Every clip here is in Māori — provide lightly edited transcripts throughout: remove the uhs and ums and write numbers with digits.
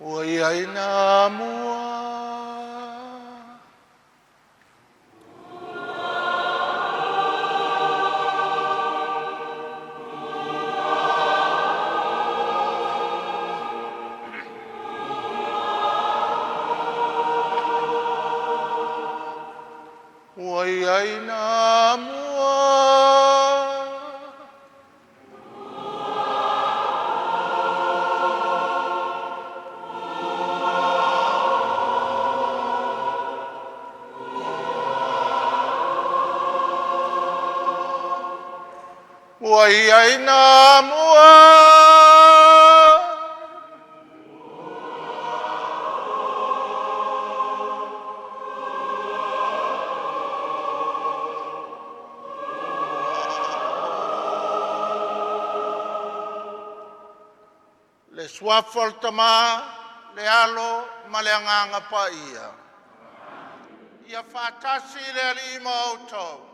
Oi aina mua. Oi aina mua. Oi aina mua. Le swafol tama, le alo, ma le anganga pa ia. Ia whatasi le alima autou.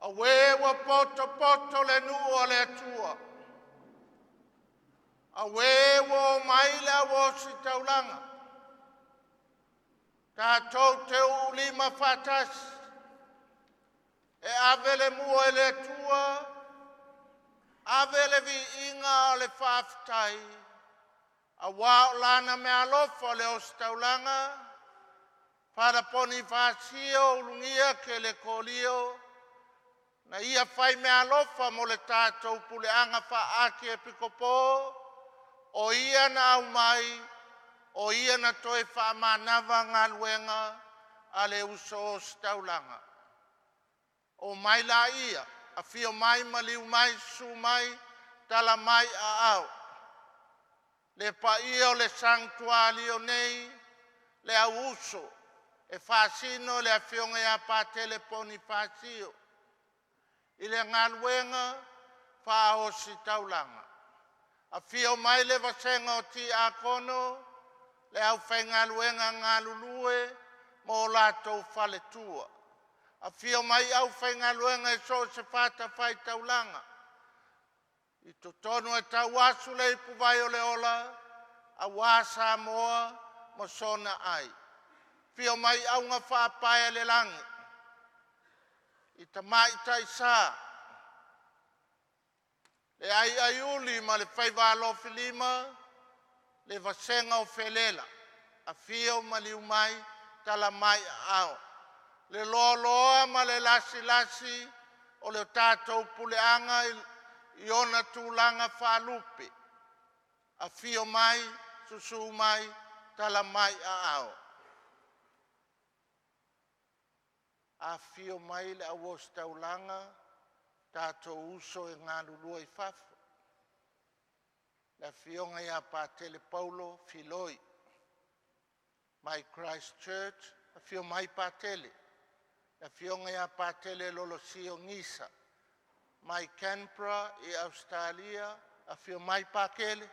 A wewa poto poto le nua le tua. A wewa o maila wo si taulanga. Tātou te ulima whatasi. E avele mua e le tua. Avele vi inga o le whaftai. A wao lana me alofa le o staulanga. Para Ponifasio, Ulugia, Kelekolio. Na ia whai me alofa mo le tātou puleanga wha ake e pikopo. O ia na au mai. O ia na toe wha manawa ngā luenga. A le uso o staulanga. O mai la ia. A fio mai, maliu mai, su mai, tala mai a au. Le pa ia o le sanctuario nei, le au uso. E fasino le afionga ia Patele Ponifasio. I le ngaluenga, fa o si taulanga. A fio mai le vasenga o ti a kono, le au fai ngaluenga ngalulue, mo lato fale tua. A fio mai au fai ngaluenga e so se fata fai taulanga. I to tonu e tau asu le ipu vai o le ola, a wasa moa mo sona ai. Fio mai au nga whaapae le langi. I ta mai tai sa. Le ai uli ma le fai valo filima, le vasenga o felela. A fio ma liu mai, tala mai au. Le loa ma le lasi o le tātou puleanga i ona tūlanga whalupe. A fio mai, susu mai, tala mai a ao. A fio mai le awos taulanga, tātou uso e ngā lulua i whafu. Le fionga ia Patele Paulo Filoi. My Christ Church, a fio mai Patele. La fionga ia Patele Lolosio Ngisa. Mai Canberra e Australia, a fio mai Pakele.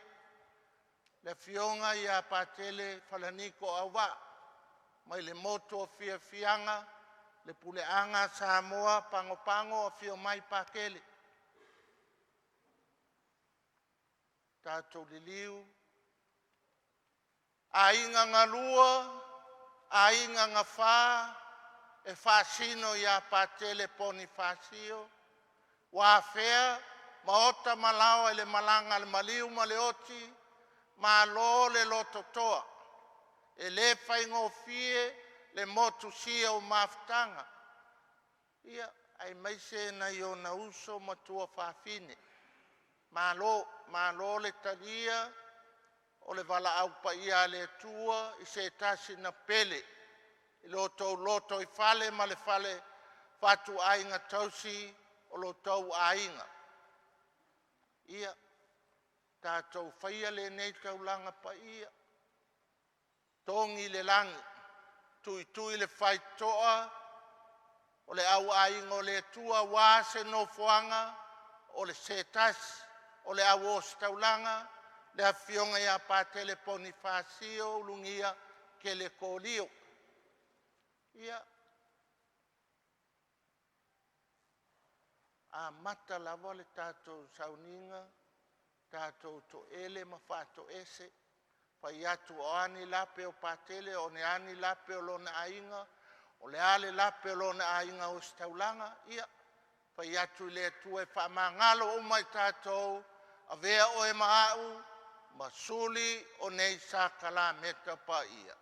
La fionga ia Patele Falaniko Awa. Mai le moto o fianga, le puleanga Samoa, pango, a fio mai Pakele. Tātou liliu. A inga ngalua, a inga ngawha, e fasino ia Patele Ponifasio, wa fea, maota malao ele malanga le maliu ma le oti, ma lo le lototoa, e le whaingo fie le motu sia o maftanga. Ia, ai maise na i o na uso matua whawhine. Ma lo le talia, o le wala au pa ia le tua, i se tasi na pele. I loto i fale, ma le fale fatu ainga tausi o lotou ainga. Ia, tātou whaia le nei taulanga pa ia. Tongi le langi, tui le whai toa, o le au ainga o le tua wase no fuanga, o le setas, o le au os taulanga, le afionga ia Patele Ponifasio, Ulugia, Kelekolio. Ia, a mata lava le tātou sauninga, tātou to ele ma whāto ese, whai atu o ani lape o Patele, o ne ani lape o lona ainga, o le ale lape o lona ainga o staulanga, ia, whai atu le tue whamangalo o mai tātou, a vea o e maau, ma suli o nei sa kala meta pa ia.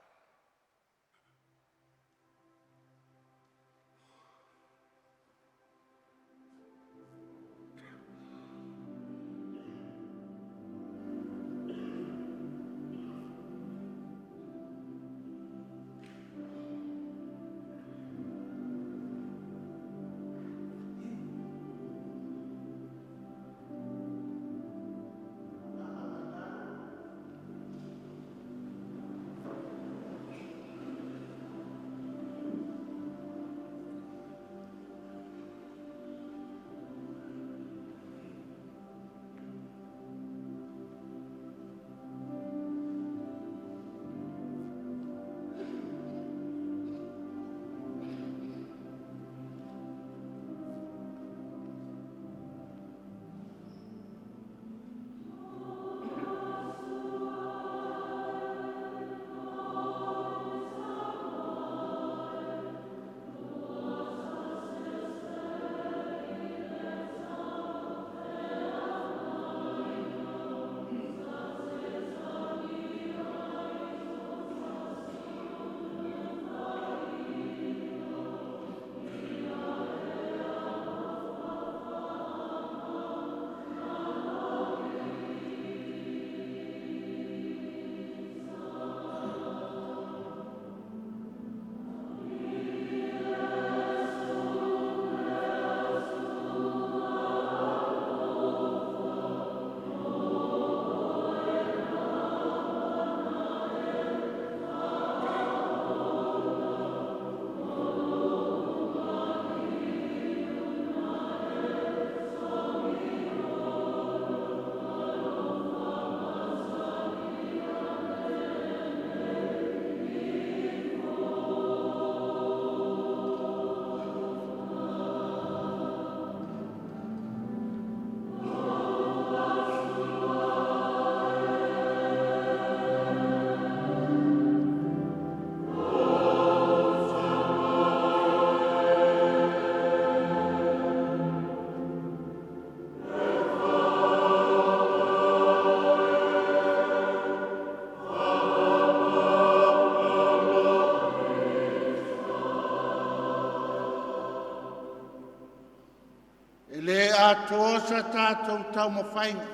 Tātou sa tātou tau mawhainga.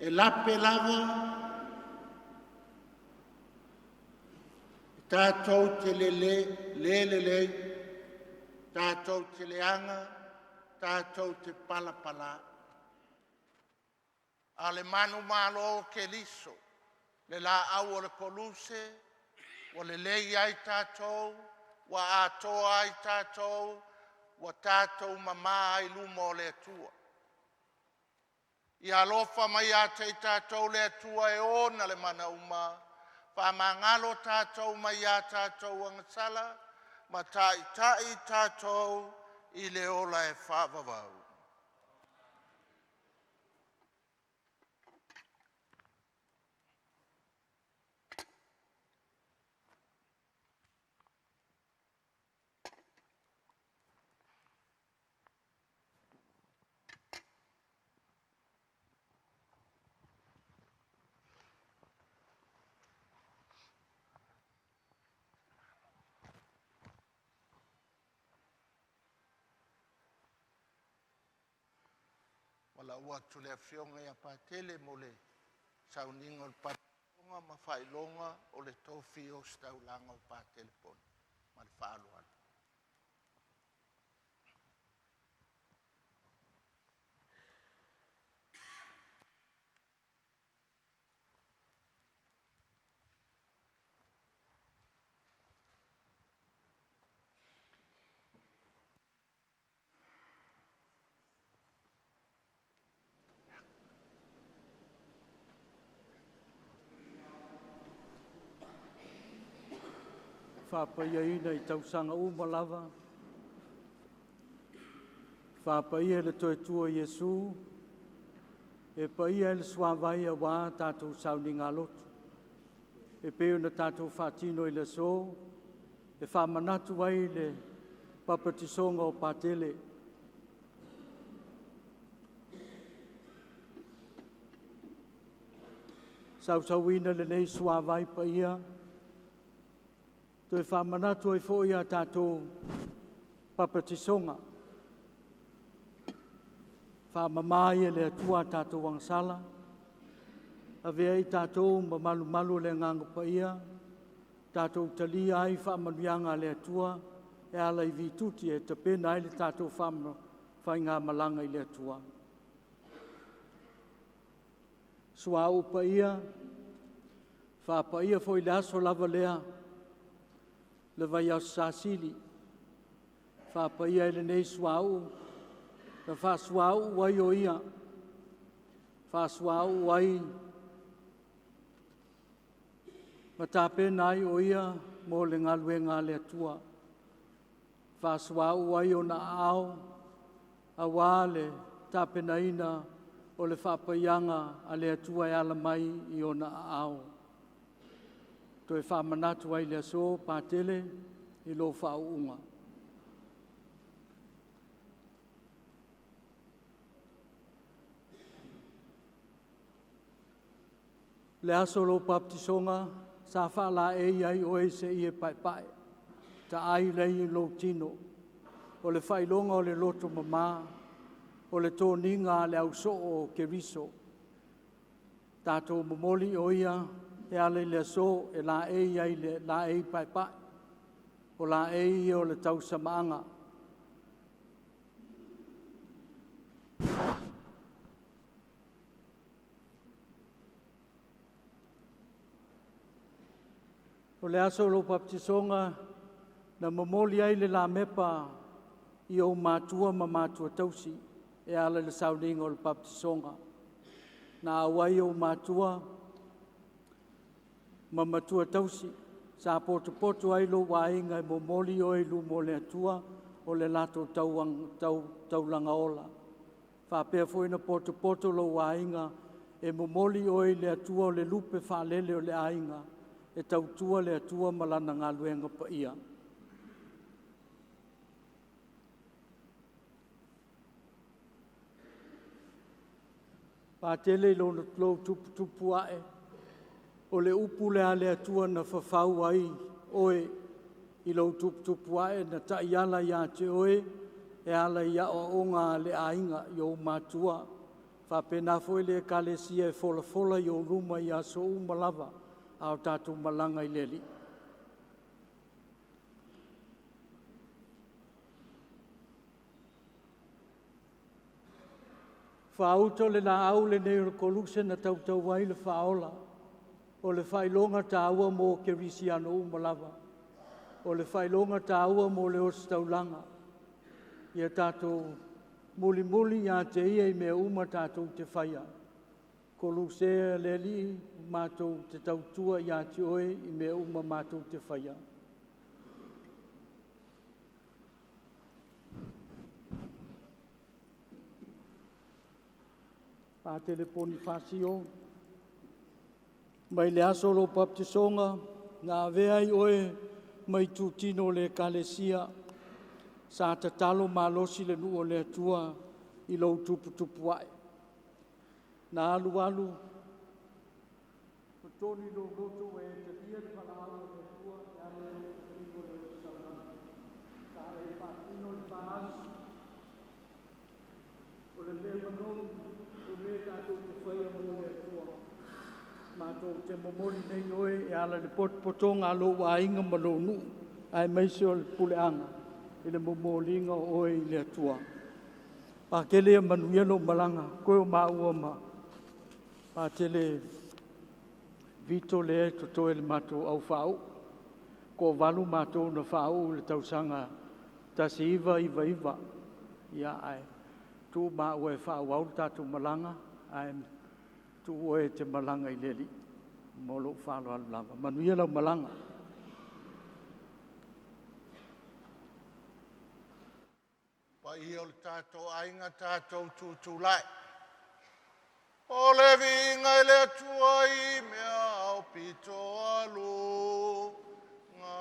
E lape lava. Tātou te lele. Tātou te leanga. Tātou te palapala. Ale manu malo ke liso. Le la au o le koluse. Wa le lei ai tātou. Wa atoa ai tātou. Wa tātou mama ai lumo le atua. I alofa mai a te tātou le atua e ona le mana uma. Whamangalo tātou mai a tātou angasala. Ma tai tātou i le ola e whavavau. Wala ua tule Afioga ia Patele mo le sauninga o le patonga ma whailonga o le tofi o staulanga o Patele poni. Ma le whaaloana. Whapaia ina I tausanga umalava. Whapaia le toi tua Iesu. E pa ia le sua vai a wā tātou sauni ngā lotu. E peo na tātou whātino i le so, e whamanatu ai le papatisonga o Patele. Sausauina le nei sua vai pa ia, to e whamanatu ai fo ia tātou papatisonga. Whamamai le atua tātou wangsala, a vea i tātou malu le ngango pa ia, tātou talia ai whamanuianga le atua, e ala i vituti e te pena ai le tātou whainga malanga i le atua. Sua au pa ia, wha pa ia fo i le aso lava lea, le vai au sasili, wha pa ia ele nei sua au, na wha sua au wai o ia, wha sua au wai, ma tā pena ai o ia, mo le ngaluenga le atua, wha sua au wai o na ao, a wale tā pena ina, o le whapaianga a le atua e ala mai i o na ao. To e whamanatu ai le aso, Patele, i lo whaunga. Le aso lo baptisonga, sa whala e iai o e se i e pai. Ta ai lei i lo tino, o le whailonga o le loto mama, o le tōninga le au so o keriso. Tātou momoli o ia, e ale le so e la e iai le la e pai, o la e i o le tau samaanga. O le aso lo baptisonga, na momoli ai le la mepa i o mātua ma mātua tausi, e ala le sauninga o le baptisonga. Na awai o mātua, ma matua tausi, sa poto ai lo wainga e momoli o e lu mo le atua, o le lato taulanga ola. Whapea fuina poto lo wainga, e momoli o e le atua o le lupe whalele o le ainga, e tautua le atua malana ngā luenga pa ia. Patele lo tupu ae, o le upu le ale atua na whawhau ai oe i lo tupu ae na tai ala ia te oe e ala ia o onga le ainga i o mātua. Whapena foi le kalesia e fola i o ruma i aso umalava au tātou malanga i leli. Whaauto le na au le neiro koluse na tautau wai le whaola, o le whailonga tāua mō kerisiano umalava, o le whailonga tāua mō le ostaulanga. Ia tātou muli ia te ia i mea uma tātou te whaia. Koluse le li mātou te tautua ia te oe i mea uma mātou te whaia. Patele Ponifasio, mai le aso lo baptisonga, ngā vea i oe mai tūtino le kalesia, sa ta talo malosi le nuo le atua i lo tupu ai. Nā alu, patoni lo loto e te tia le palao le atua, e ale le tūtino le saurana. Sa e patino le paasi, o le le manou, Mātou te momori nei oe e ala le potonga lo wa inga malonu ai maise o le puleanga i le momolinga oe i le atua. Pakele e manuielo malanga koe o maua ma. Patele vito le e toto e le mātou au whau. Ko walu mātou na whau le tausanga tasi iwa. Ia ai. Tu maua e whau au tātou malanga. Ai tu oe te malanga i leli. Molo whalo alu lava. Manuia lau malanga. Pa i o le tātou ainga tātou tūtūlai. O le vinga i le tua i mea au pito alu ngā.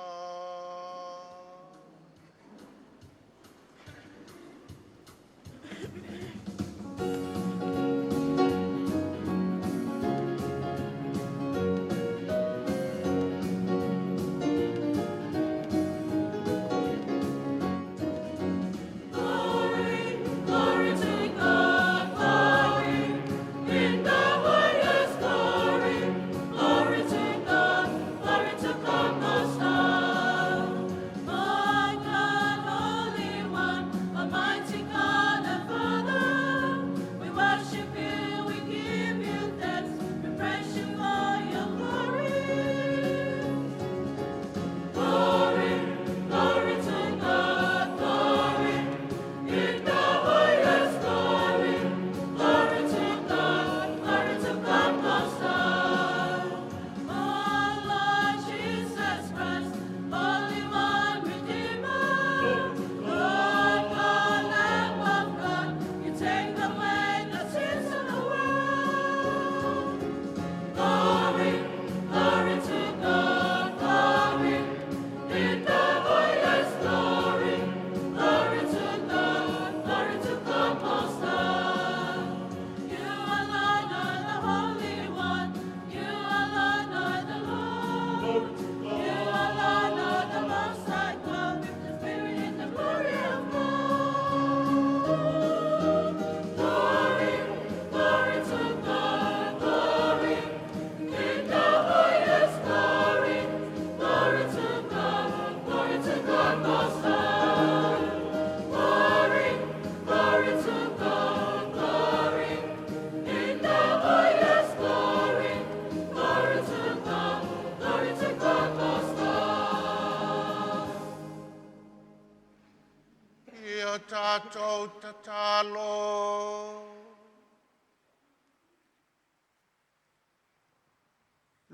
Tātou tatalo.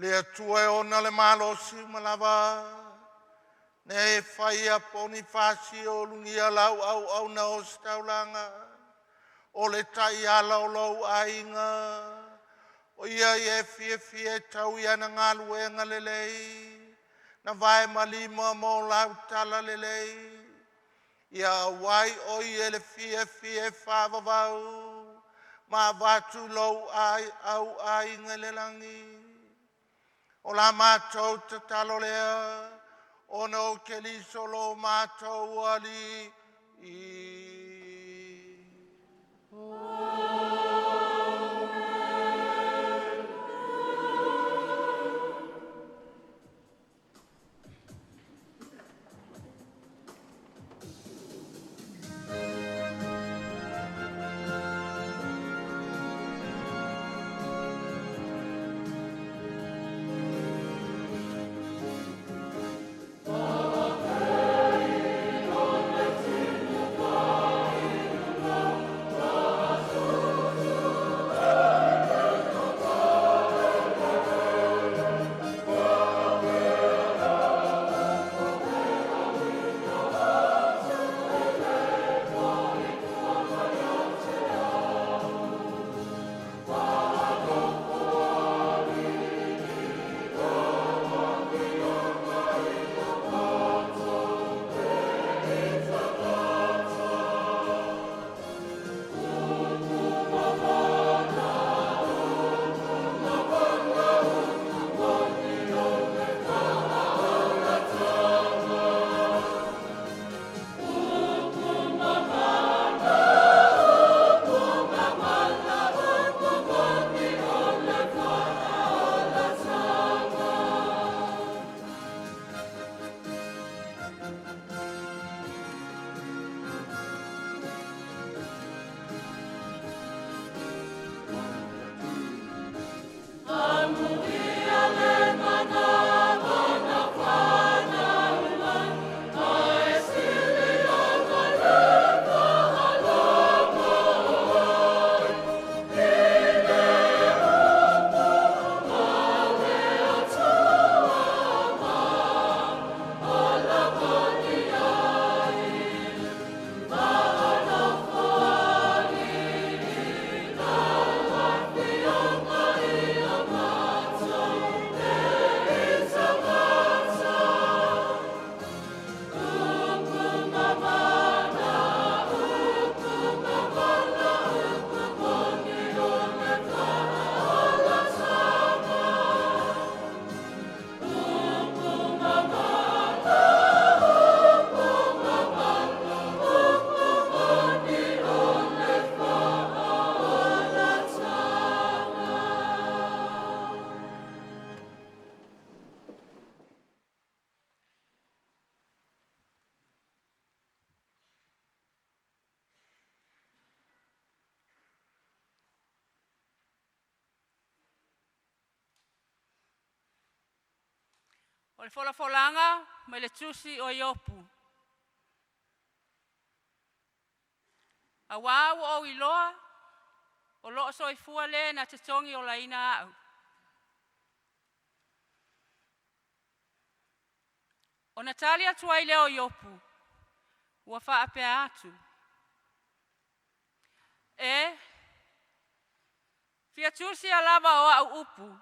Le tue ona le malo si malava. Ne whaia Ponifasio Ulugia lau au na o staulanga. O le tai ala o lau ainga. O ia e fie tau ia na ngalu e ngalelei. Na vai malima mo lau tala lelei. Ia wai o ele fie whavavau, ma watu lau ai au ai ngelelangi. O la mātou te talo lea, o no keliso lo mātou ali i. Oh O le wholafolanga, mai le tusi o iopu. A wāu o iloa, o loo soifua le na te tongi o laina au. O Natalia tuai leo iopu, ua whaapea atu. Fia tusi a lava o au upu.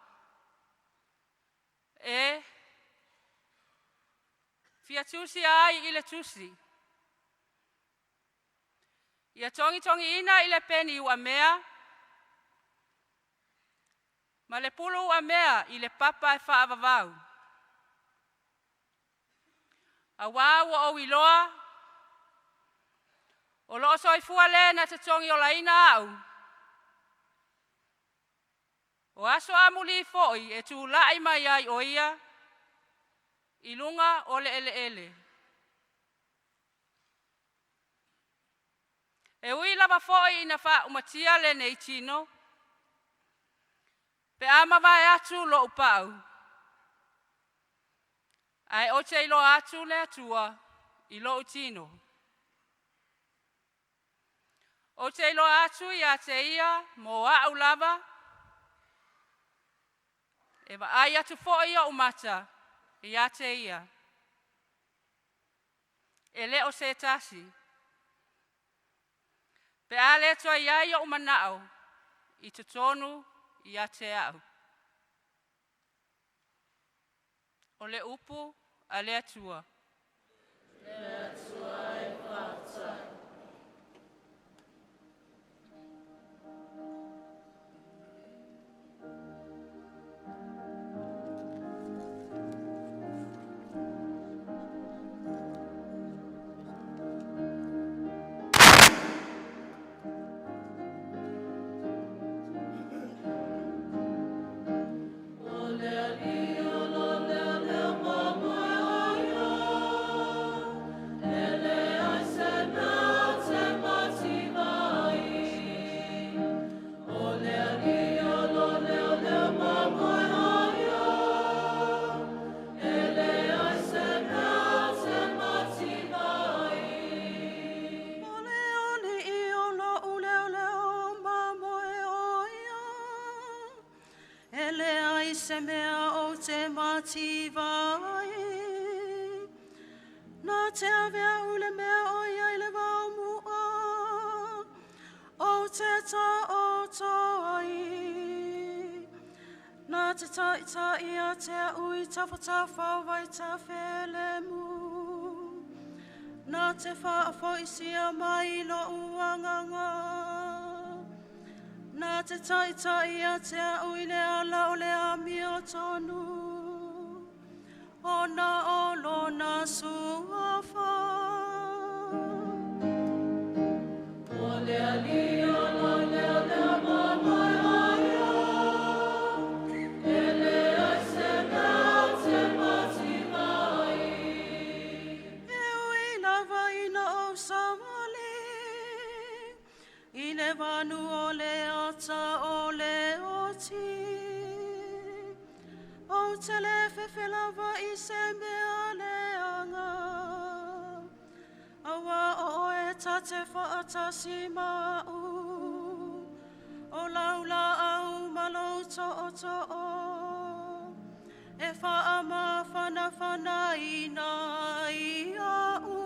Fia tusi ai ile tusi. Ia tongi ina ile peni ua mea. Ma le pulu ua mea ile papa e whaavavau. A wāu o iloa. O loo soifua le na te tongi o laina au. O aso amuli foi e tu lai mai ai o ia. Ilunga o le ele. E ui lava foi ina wha umatia le nei tino. Pe ama vai atu lo upau. Ai o te ilo atu le atua i lo utino. O te ilo atu i a te ia mo au lava. E wa ai atu foi o umata i a te ia. E le o se tasi. Pe ale toa iai o umanao i te tonu i a te au. O le upu a le atua. Le atua e whātai. Ta ia te ui tawhatafa vai ta whelemu. Nā te whaafoisia mai lo uanganga. Nā te ta ia te ui le ala o le ami o tonu. O na olo na suafa. O le ali o lo le mama. Vanu o le ata o le oti. O te le whewhelawa i se mea leanga. Awa o e tate whaatasi mau. O laula au malo to'o. E whaama whana ina i au.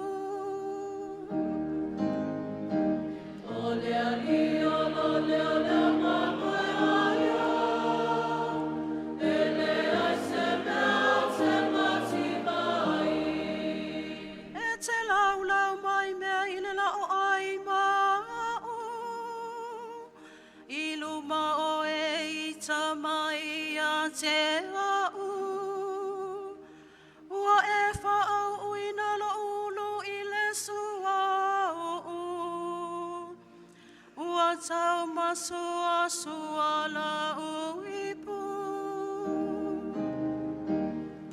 Ole ali ole mama ya ele se mati mai e te laula mai me ile la o ai ma i luma o e ita mai a te au ua e fa au uina lo ulu ile sua ua tau masua la uipu.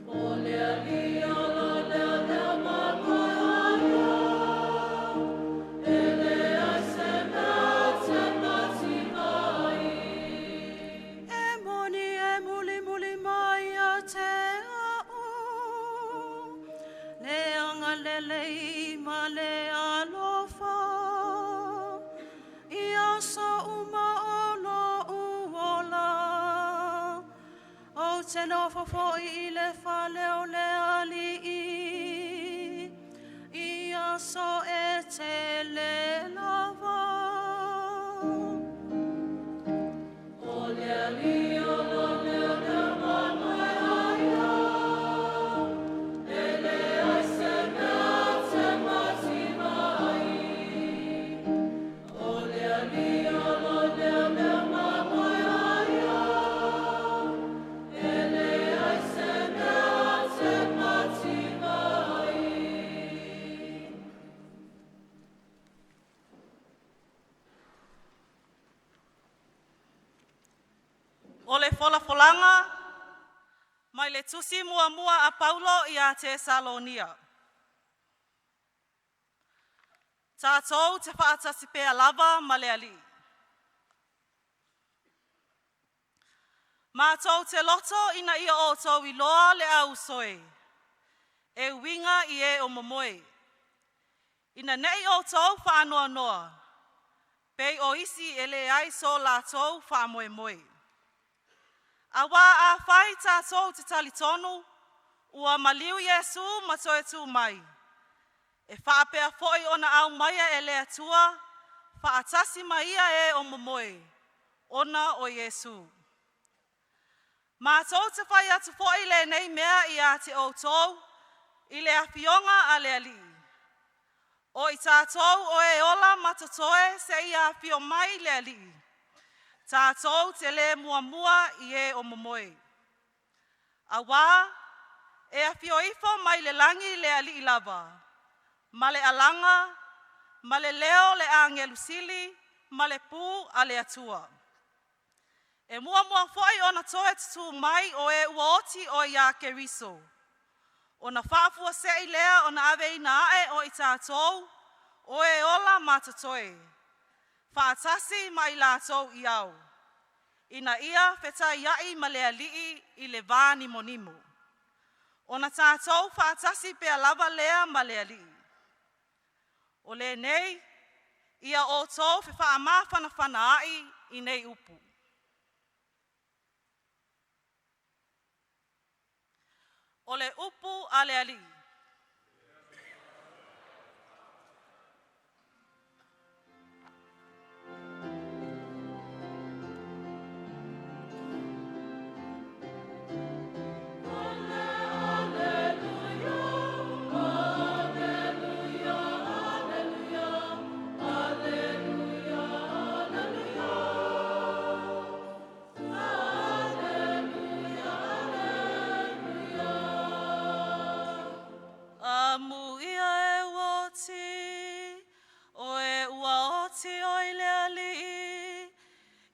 Ole ali ole mama ya ele se mati mai. E muli mai a te au te nofo I le whaleo le ali ia so e te le lava. O le ali o lo le O le folafolanga, mai le tusi mua a Paulo I a Tesalonia. Tātou te whaatasi pēa lava ma le ali. Mātou te loto ina ia o tau I loa le au soe. E winga I e o momoe. Ina nei o tau whaanoa noa. Pei o isi ele ai so la tau whaamoe moe. Awa a whai tātou te talitonu, ua maliu Yesu matoe tū mai. E whaapea foi ona au maia e lea tua, whaatasi maia e o momoe, ona o Yesu. Mātou te whai atu foi le nei mea I a te outou, I le Afioga a le ali. O I tātou o e ola matatoe se I a Afio mai le ali. Tātou te le mua I e o momoe. Awa, e Afio ifo mai le langi le ali I lava. Ma le alanga, ma le leo le angelusili, ma le pū a le atua. E mua foi ona toe tutu mai o e uoti o ia keriso. Ona whaafua se I lea ona ave ina ae o I tātou, o e ola matatoe. Whaatasi mai lātou I au. Ina ia wheta iai ma le alii I le vāni monimo. Ona tātou whaatasi pea lava lea ma le alii. O le nei, ia o tō whewha amawhana ai I nei upu. O le upu a le alii.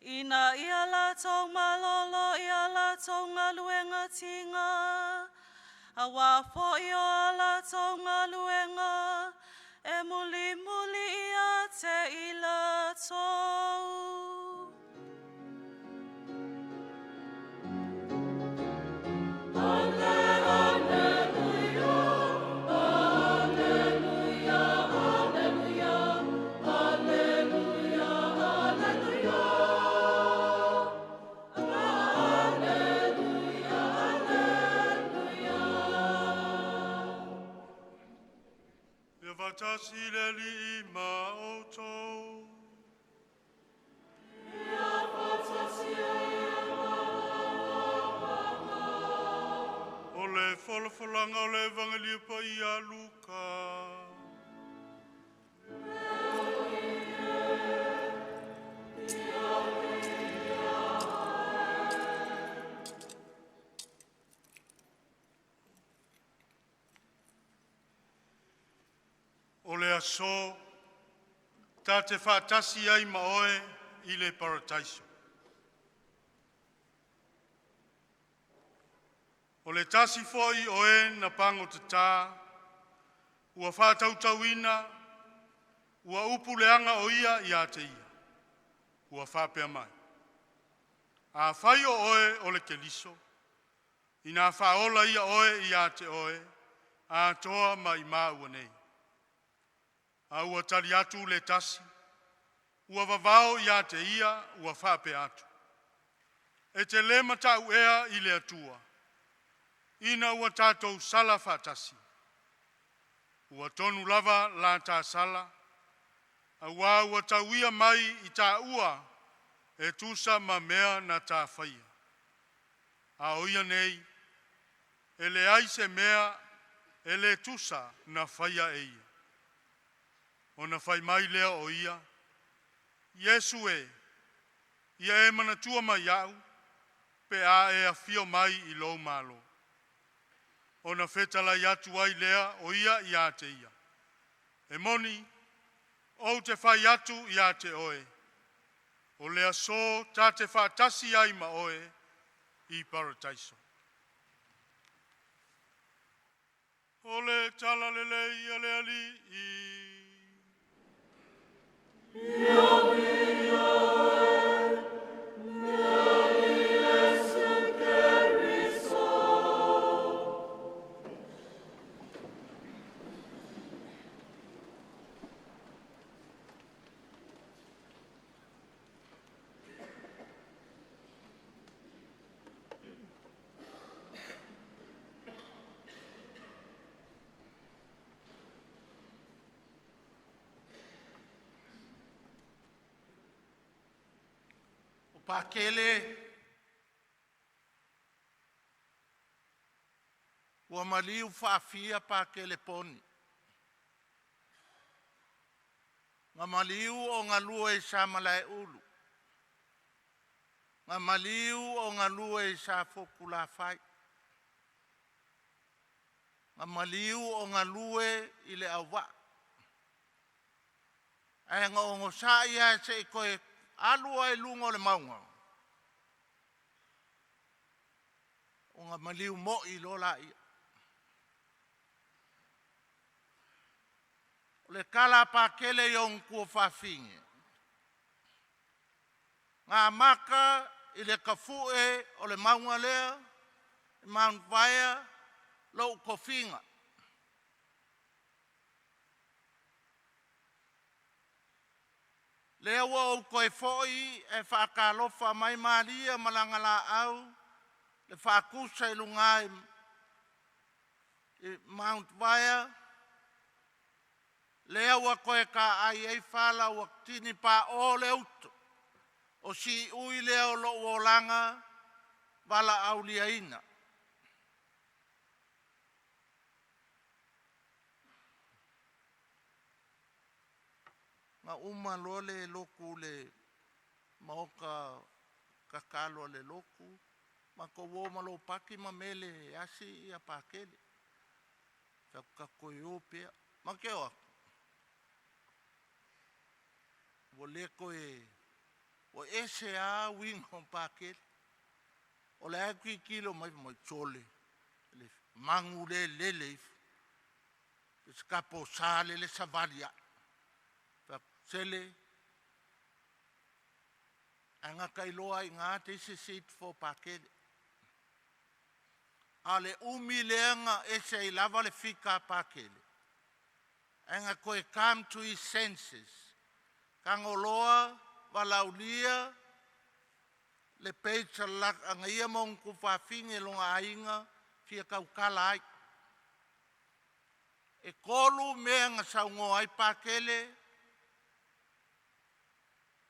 Ina ia la tau malolo ia la tau ngaluenga tinga. Awa fo ia la tau ngaluenga. E muli ia te ila tau. Vatasi le li ma o tau. Ia vatasi o le whalafolanga o le evangelia pa I a Luka. O le aso, ta te whaatasi ai ma oe I le parataiso. O le tasi foi oe na pango te tā, ua whātautauina, ua upu leanga o ia I a te ia, ua whāpea mai. A whai o oe o le keliso, ina whaola ia oe I a te oe, a toa mai maa ua nei. A ua tali atu le tasi, ua vavao I a te ia, ua whape atu. E te le matau ea I le atua, ina ua tātou sala whātasi. Ua tonu lava la tā sala, a wā ua tauia mai i tā ua e tusa ma mea na tā whaia. A oia nei, e le ai se mea e le tusa na whaia e ia. O na whai mai lea o ia, Yesu e, ia e manatua mai au, pe a e afio mai i lou malo. O na whetala i atu ai lea o ia i a te ia. E moni, o te whai atu i a te oe. O lea so tā te whātasi ai ma oe i paradaiso. O le tala lele i ale ali i... Pakele ua maliu whaafia pakele poni. Ngā maliu o ngā lua e sa malai ulu. Ngā maliu o ngā lua e sa fokula whai. Ngā maliu o ngā lua i le awa. Ai ngā ongo sa ia se koe alua e lungo le maunga. O ngā maliu mo i lola ia. O le kala pakele i on kua whawhinge. Ngā maka i le kafue o le maunga lea, i Mount Vaya, lau kofinga. Lea ua o koe foi e whaakalofa mai maria malangala au le whaakusa i lunga i Mount Vaya. Lea ua koe ka ai ei whala ua tini pa o le uto. O si ui lea o lo uolanga wala au liaina. Ngā uma lole loku le maoka kakalo le loku. Ma ko wo malo paki ma mele asi ia pakele. Ka koe opea. Ma ke o. Wo le koe. O ese a wingo pakele. O le aki kilo mai mai chole. Le mangu le lele. Skapo sale le savalia. Sele, anga kailoa i ngā te se seat for pakele. Ale umi leanga ese i lava le fika pakele. Anga koe come to his senses. Kangoloa, walaulia, le pecha lak anga ia mong kuwhawhinge longa ainga fia kaukala ai. E kolu mea ngā saungo ai pakele,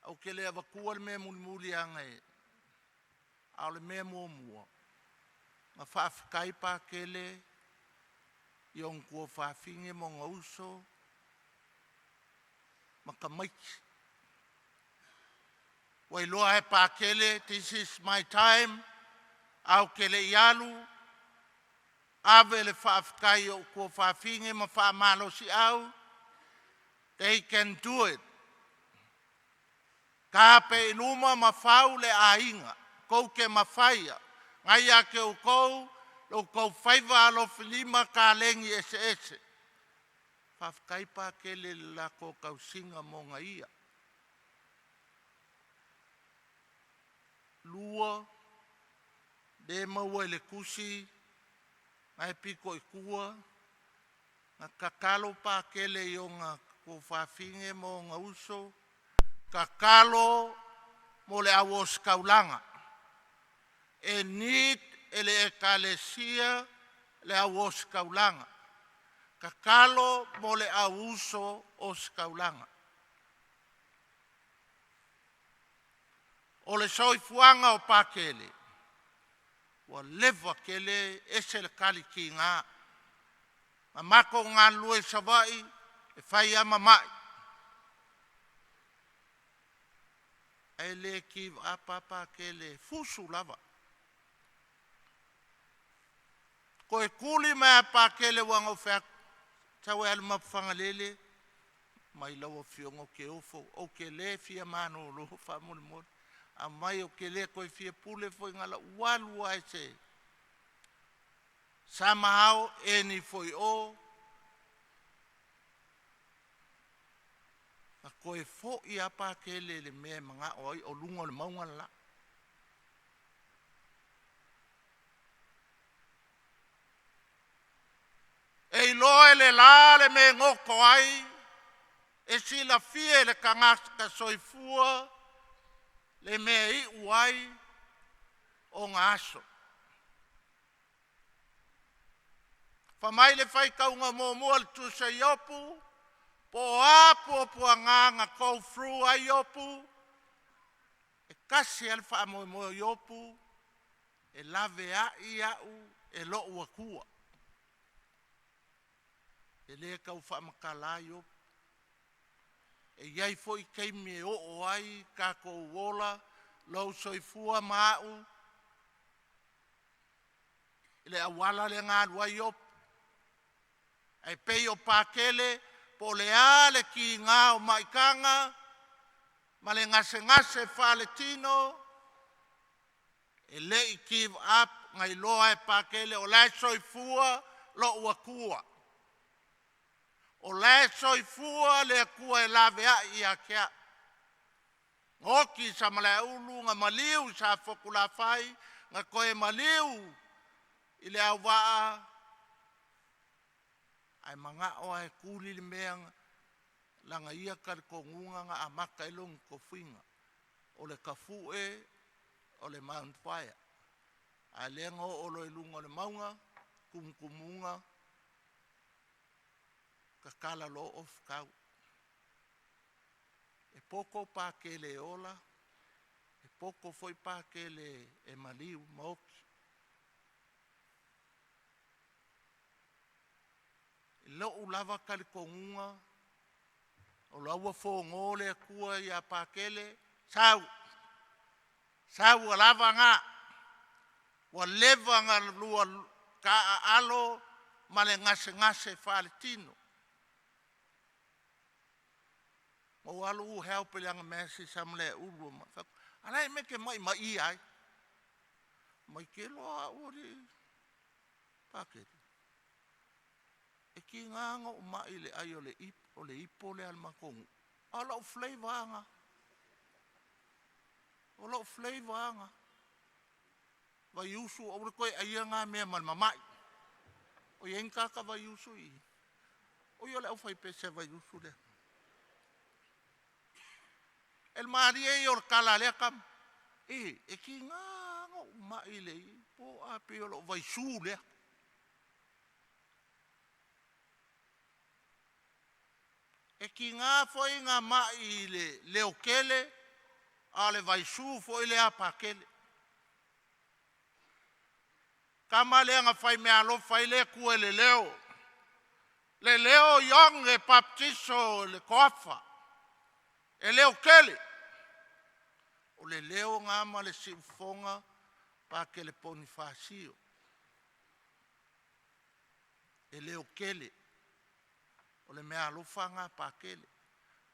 au ke lea wakua le mea muli anga e. Au le mea mua. Ngā whaafikai pakele, i on kua whaafinge mo ngā uso, maka maiki. Wai loa he pakele, this is my time, au ke le ialu, ave le whaafikai o kua whaafinge ma whaamalo si au, they can do it. Ka pe inuma mawhau le ainga, kou ke mawhaia. Ngai a ke o kou, lo kou whaiva alo whilima ka lengi ese ese. Whafkaipa ke le lako kausinga mo ngai ia. Lua, de maua le kusi, ngai piko i kua, nga kakalo pa ke le ionga ko whawhinge mo ngā uso, kakalo mo le awos kaulanga. E nit ele ekalesia le au o skaulanga. Ka kalo mo le au uso o skaulanga. O le soifuanga o Patele. Wa lewa kele ese le kali ki ngā. Ma mako ngā lue savai e whai ama mai. E le ki apapa kele fusu lava. Ko e kuli mea Patele wanga o whea tau e alma whangalele. Mai lawa fiongo ke ofo. O ke le fia mano loho whamole mole. A mai o ke le koe fia pule foi ngala walu ai se. Samahau eni foi o. A koe fo i a Patele le mea mga oi o lungo le maunga la. E loe le la le me ngoko ai. E sila fie le kangaka soifua. Le mea i uai o ngā aso. Whamai le whai kaunga mō mua le tusa i opu, po apu opu a ngā kou fru a i opu, e kasi al wha mo mo i opu, e lave a i au, e lo ua kua. E le kau wha makala i opu. E iai foi keimi e o ai, kako uola, lau soifua mau. E le awala le ngā rua i opu. E pei o Patele, po le ale ki ngā o maikanga, ma le ngase whale tino, e le i give up, ngai loa e Patele, o le soifua, lo ua kua. O le soifua le kua e lawe a i a kia. Ngoki sa mala ulu nga maliu sa fokula whai, nga koe maliu i le au waa. Ai manga o ai kuli le mea langa ia kar kongunga nga amaka ilong kofinga. O le kafue, o le Mount Fire. Ai lengo o lo ilunga le maunga, kumkumunga, kakala lo of kau. E poko Patele ola, e poko foi Patele e maliu maoki. E lo ulava kalikongunga, o laua fōngole a kua i a Patele, sau alava ngā, wa leva ngā lua ka a alo, ma le ngase whale tino. O alu u helpe le anga mesi samle ulu ma. Alai me ke mai ai. Mai ke loa ori Patele. E ki nganga o mai le ai o le ipo le almakongu. Ala o flavor anga. O lo flavor anga. Vai usu o koe ai nga me mal mamai. O yen kaka vai usu i. O yo le o fai pese vai usu le. El Maria i or kala le kam. E ki nganga o mai le i. Po api o lo vai su le. E ki ngā foi ngā mai le o kele, a le vai su foi le a Patele. Kama le anga fai mea lo fai le kue le leo. Le leo yong e baptiso le koafa. E leo kele. O le leo ngā ma le siufonga pa ke le Ponifasio. E leo kele. O le mea alofa ngā Patele.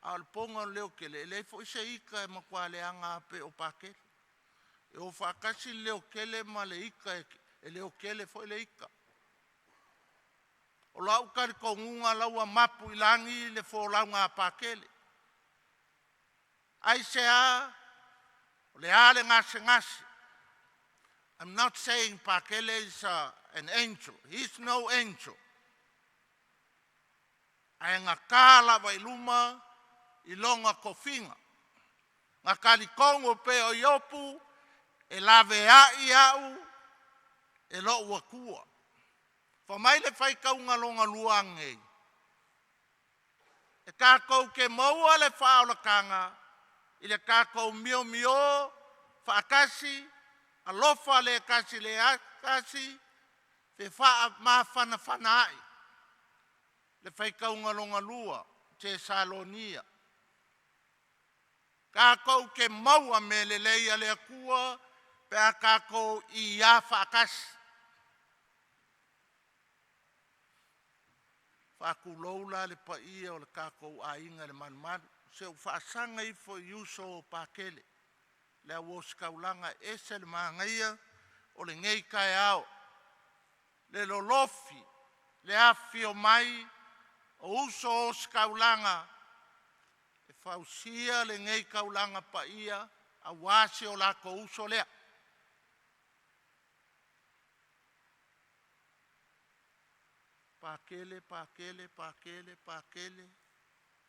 A le ponga leo kele. E le fo isa ika e makua le anga pe o Patele. E o whakasi leo kele ma le ika e leo kele fo le ika. O lau kari kongunga lau a mapu ilangi le fo lau ngā Patele. Ai se a, o le ale ngase. I'm not saying Patele is an angel. He's no angel. Ai ngā kāla vai luma i longa kofinga. Ngā kalikongo pe o iopu e lawe a i au e lo ua kua. Whamai le whai kaunga longa luangei. E kākou ke maua le whaolakanga, i le kākou mio mio, whaakasi, alofa le kasi le akasi, fe wha mawhana whanai. Le whai kaunga longa lua, te Salonia. Kākou ke maua me le leia le akua, pe a kākou i a whaakasi. Whakuloula le paia o le kākou a inga le manumanu, se u whaasanga i fo iuso o Patele. Le awos kaulanga ese le maangaia o le ngei kai ao. Le lolofi, le afio mai, o uso o skaulanga. E whausia le ngei kaulanga paia, a wasi o lako uso lea. Pakele, pakele, pakele, pakele.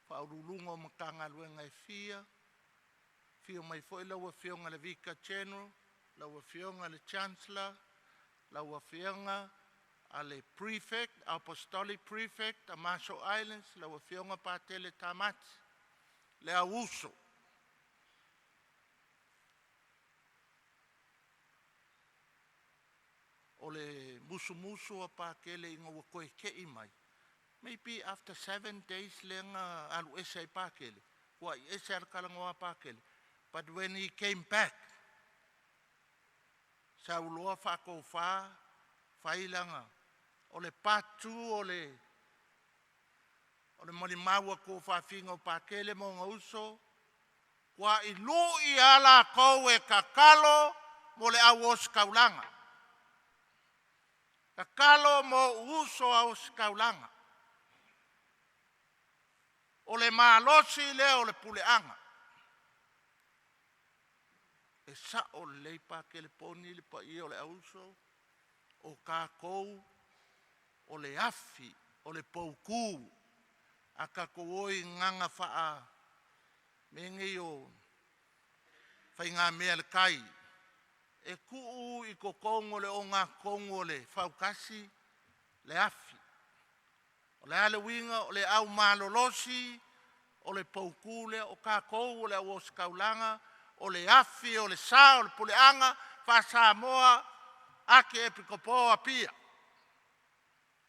Whaurulunga makanga luenga e fia. Fio mai foi laua fionga le Vicar General, laua fionga le Chancellor, laua fionga a le Prefect, Apostolic Prefect, a Marshall Islands, laua fionga Patele Tamati, le auso. O le musu a Pakele inga wakoe kei mai. Maybe after 7 days lenga alu ese ai Pakele. Wa ese arkalangoa Pakele. But when he came back, sa uloa whako whailanga. O le patu o le malimaua ko whawhinga o Pakele mo ngauso. Wa i lu i ala kou e kakalo mo le awos kaulanga. Kakalo mo uso awos kaulanga. O le malosi le o le puleanga. E sa o le leipa ke le poni le pa i o le auso. O kākou, o le afi, o le pouku. A kākou oi nganga whaa. Mengi o whainga mea le kai. E kuu i ko kongo le o ngā kongo le whaukasi, le afi. O le ale winga, o le au malolosi, o le poukule, o kākou, o le awos kaulanga, o le afi, o le sa, o le puleanga, whasa moa, ake e pikopo a pia.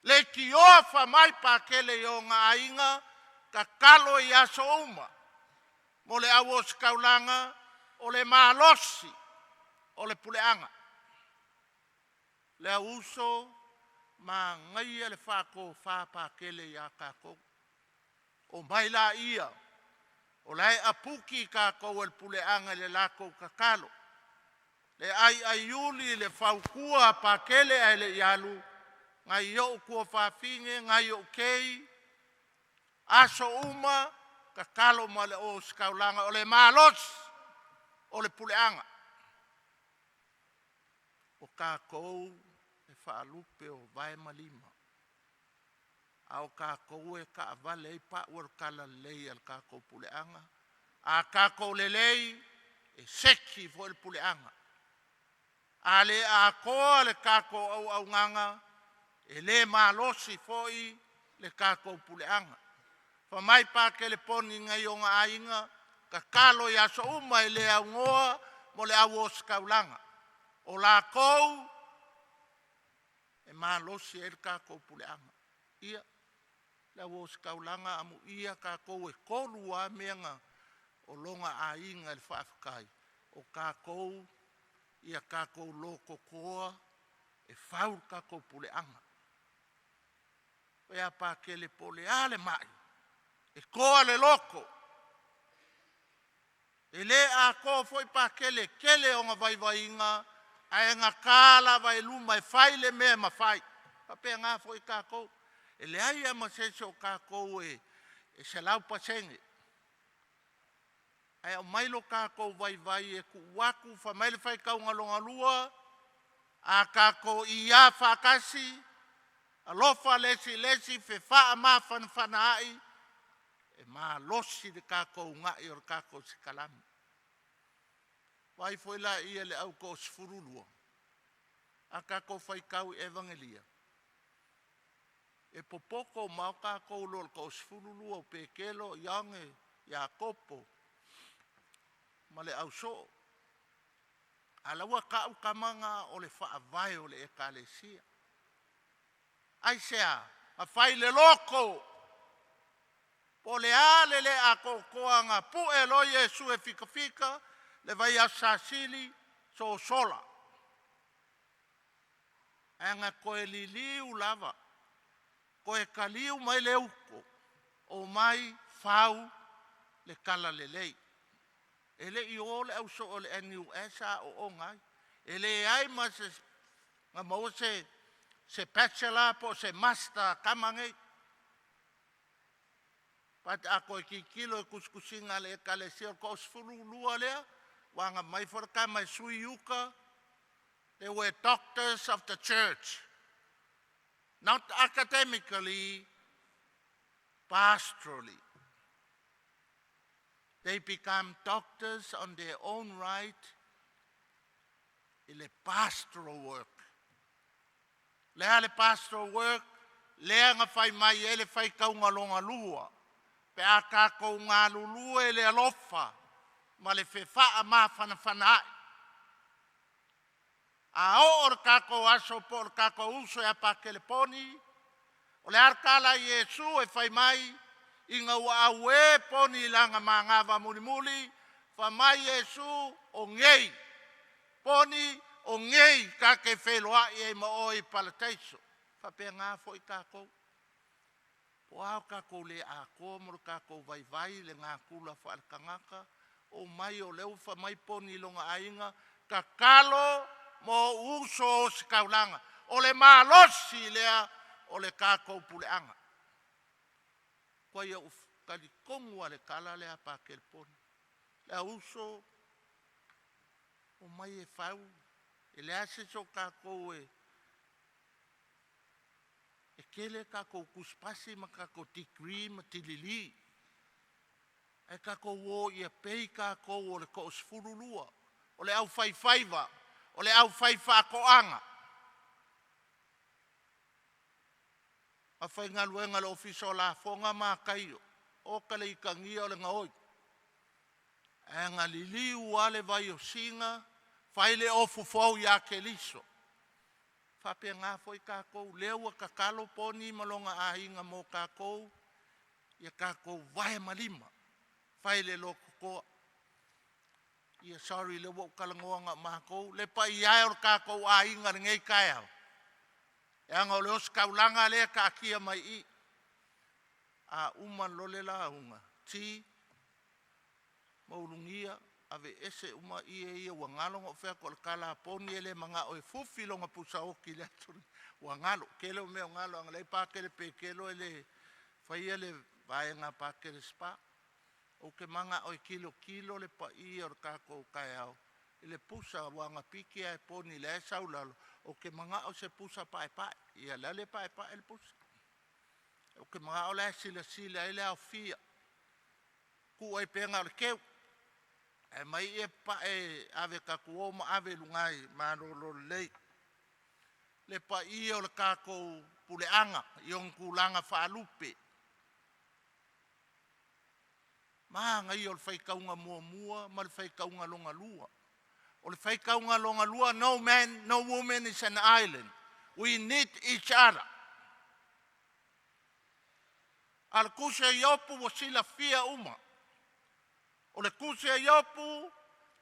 Le ki oa whamai Pakele i o ngā ainga, ka kalo i aso uma. Mo le awos kaulanga, o le malosi, o le puleanga. Le auso, ma ngai le whako wha Pakele i a kākou. O mai la ia, o lai apuki kākou el puleanga le lako kakalo. Le ai aiuli le whaukua Pakele ai le ialu, ngai iau kua whawhinge, ngai iau kei, aso uma, kakalo ma le o skaulanga, o le malos, o le puleanga. O kākou e whaalupe o vai malima. Au kākou e ka avale i pa ur kala lei al kākou puleanga. A kākou le lei e seki fo il puleanga. A le a koa le kākou au nganga e le malosi fo i le kākou puleanga. Fa mai Pakele poni ngai o ngā ainga ka kalo i aso uma e le au ngoa mo le au o skaulanga. O la kou e malosi e le kākou puleanga. Ia. Le awos kaulanga amu ia kākou e kolu a meanga o longa a inga le whaafikai. O kākou, ia kākou loko koa, e whaur kākou puleanga. Pea Pakele pole ale mai, e koa le loko. E le a koa foi Pakele kele o ngā vai inga, a e ngā kāla vai luma e whaile mea ma whai. Papea ngā foi kākou. E le aia ma seso kākou e se lau pasenge. Ai au mailo kākou vai e ku waku wha maile whai kaunga longa lua. A kākou i a whakasi. A lofa lesi fe wha a maa whanai. E maa losi de kākou ngai o kākou si kalami. Wai foi la ia le au ko sfurulua. A kākou whai kau evangelia. E popoko mau kākou lo ko sfululu o pekelo yange ya kopo. Male au so. Alawa ka ukamanga o le whaavai o le ekalesia. Ai sea, a whai le loko. Po le ale le a kokoanga pu e lo Yesu e fika le vai a sasili so sola. Anga koe liliu lava. Koe kaliu mai le uko. O mai fau le kala le lei. Ele i ole au so ole eniu esa o ngai. Ele ai ma se ngamo se bachelor po se master kamangai. Pat ako ki kilo kuskusinga le kalesia ko sfulu lua lea. Wanga mai forka mai sui yuka. They were doctors of the church. Not academically, pastorally. They become doctors on their own right in the pastoral work. Lea le pastoral work, lea nga fai mai ele fai kaunga longa lua. Pe a kako ngā lulua ele alofa, ma le whewha ma whanawhanai. A o or kako aso po or kako uso e a Kelekolio, o le arkala Yesu e fai mai, inga ua aue poni langa mangawa muli fa mai Yesu o ngei poni o ngei ka ke wheloa i e mo i palataiso fa pe ngā fo i kako po au kako le a komoro kako vai le ngā kula fa alkangaka o mai o leu fa mai poni longa ainga ka kalo mo uso o sikaulanga o le malosi lea o le kako puleanga. Kwa ia kalikongu ale kala le a Kelekolio. Le uso o mai e fau. E le ase so kako e kele kako kuspasi ma kako degree ma tilili. E kako wo ia pei kako o le ko sfurulua. O le au faiva. O le au faifa koanga. A whai ngā luenga le ofiso la fonga mā kaio. O kale i kangia o le ngaoi. E ngā liliu ale vai o singa. Whai le ofu fau ia ke liso. Whapea ngā fwoi kākou. Leua kakalo poni malonga a inga mō kākou. Ia kākou vai malima. Whai le loko koa. Ia sorry le wau kalangoanga mākou. Le pa i ai or kākou a inga ngei kai au. E anga o le os kaulanga lea ka akia mai i. A uma lole la unga. Ti, maulungia, ave ese uma i e ia wangalonga o whea ko le kala poni ele manga o e fufi longa pusa oki le aturi. Wangalo, kele o mea ngalo, anga lei pākele pe kelo ele, whai ele vaenga pākele spa. O ke manga o e kilo le pa i or kako kai au. Ele pusa wanga piki ai poni le saulalo. O ke mga o se pusa pai. Ia lale pai ele pusa. O ke mga o le sila ele au fia. Ku ai penga le keu. E mai e pae ave kaku ma ave lungai marolo lei. Le pa i o le kako puleanga. Iong kulanga whaalupe. Maa ngai o le whaikaunga mua, ma le whaikaunga longa lua. O le whaikaunga longa lua, no man, no woman is an island. We need each other. Al kuse iopu wa sila fia uma. O le kuse iopu,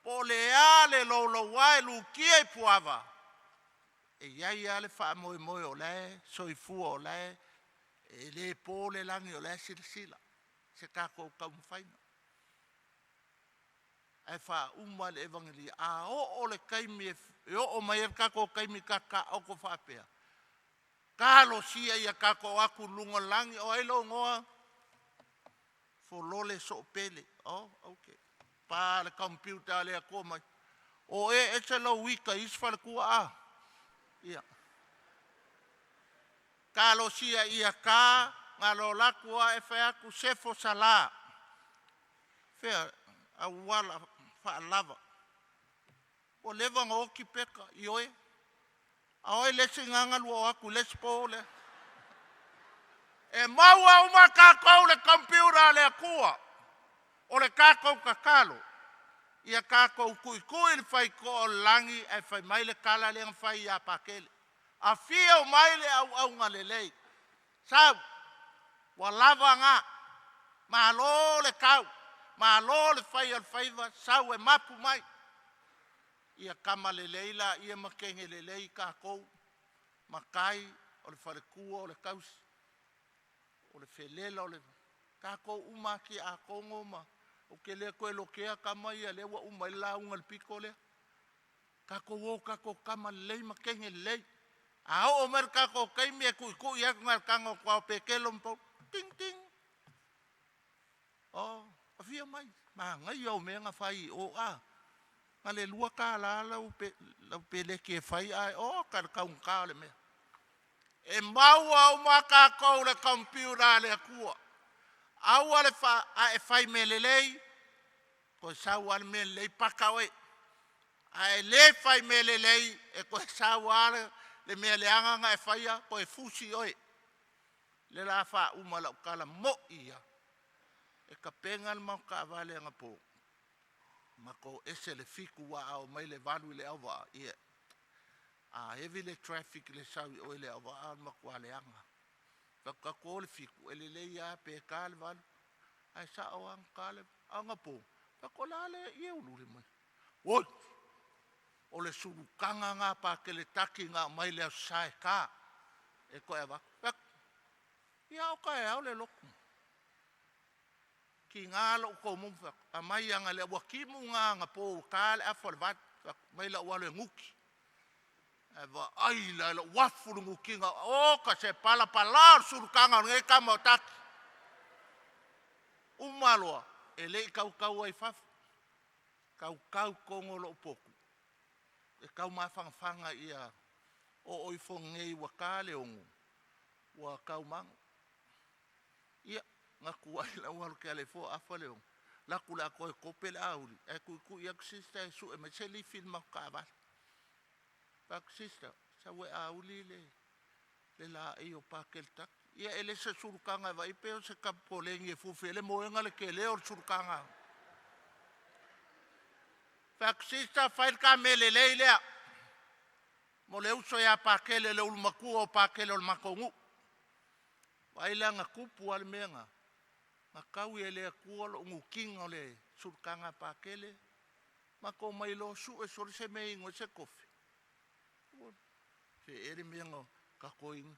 po le ale lo wai lukia i puava. E iai ale wha moe o le, soifua o le, e le po le langi o le sila. Se kako kaumwhainga. E wha uma le evangeli. A o le kaimi e o mai e kako kaimi kaka oko whapea. Kalo sia ia kako aku lunga langi o eilo ngoa. Folole so pele. Oh, okay. Pa le computer le ako mai. O e se lo wika isfal kua a. Ia. Kalo sia ia ka. Ngalo lakua e whea ku sefo sala. Whea a wala wha lava. O lewa ngā oki peka i oe. A oe lesi nganga lua aku lesi po le. E maua uma kākou le computer le akua. O le kākou kakalo. Ia kākou kui le whai ko o langi e whai mai le kala le whai ia Pakele. A fia o mai le au ngā lelei. Sau, wa lava ngā. Malo le kau. Malo le whai al whaiva. Sau e mapu mai. Ia kama lelei la, ia makenge lelei kākou. Makai, o le wharekua, o le kausi. O le whelela, o le kākou uma ki a kongo ma. O ke lea koe lokea kama ia lewa uma ila unga le piko lea. Kākou o kākou kama lei makenge lei. A o mer kākou kaimi e kui ia ngar kango kwa pekelo mpo. Ting ting. Oh, a fia mai. Ma ngai au mea ngā whai o a. Ngā le lua kā la lau pele ke whai ai. O kar kaung kā le mea. E maua o mā kākou le computer le akua. Aua le a e whai me lelei. Koe sau ale me lelei pakawe. A e le whai me lelei. E koe sau ale le mea leanga nga e whaia. Koe fusi oe. Le la wha umala ukala mo ia. E ka penga le mau ka vale anga po. Mako ese le fiku wa au mai le valu le awa. Ia. A heavy le traffic le sawi oe le awa au makua le anga. Ka ko le fiku ele le ia pe ka le valu. Ai sa o ang ka le anga po. Ka ko la le ia ulu le mai. Oi! O le surukanga ngā Pakele taki ngā mai le au sae ka. E koe awa. Ia o ka e au le loku. Ki ngā lo ko mumfa. A mai anga le wakimu ngā po ka le afo le vat. Mai la wale nguki. Eva ai la wafuru nguki ngā. O ka se pala surukanga ngai kama o taki. Umaloa. E le kau ai fafu. Kau kongo lo upoku. E kau mawhangwhanga ia o oifo ngei wakale ongu. Wa kau mango. Ia, ngā kuai la waru ke ale fo afa le ongu. Laku la koe kope le auri. E kui ak sista e su e me se li filma ka aval. Pak sista, sa we auli le la e o Pakele tak. Ia ele se surukanga va ipe o se kapolengi e fufi. Ele moenga le ke leo surukanga. Faksista fail ka mele leilea. Mo le uso ya Pakele le ulmakua o Pakele o makongu. Waila nga kupu al menga. Nga kawi ele akua lo ngukinga o le surukanga Pakele. Mako mai lo su e sori se meingo se kofi. Fe eri menga kakoinga.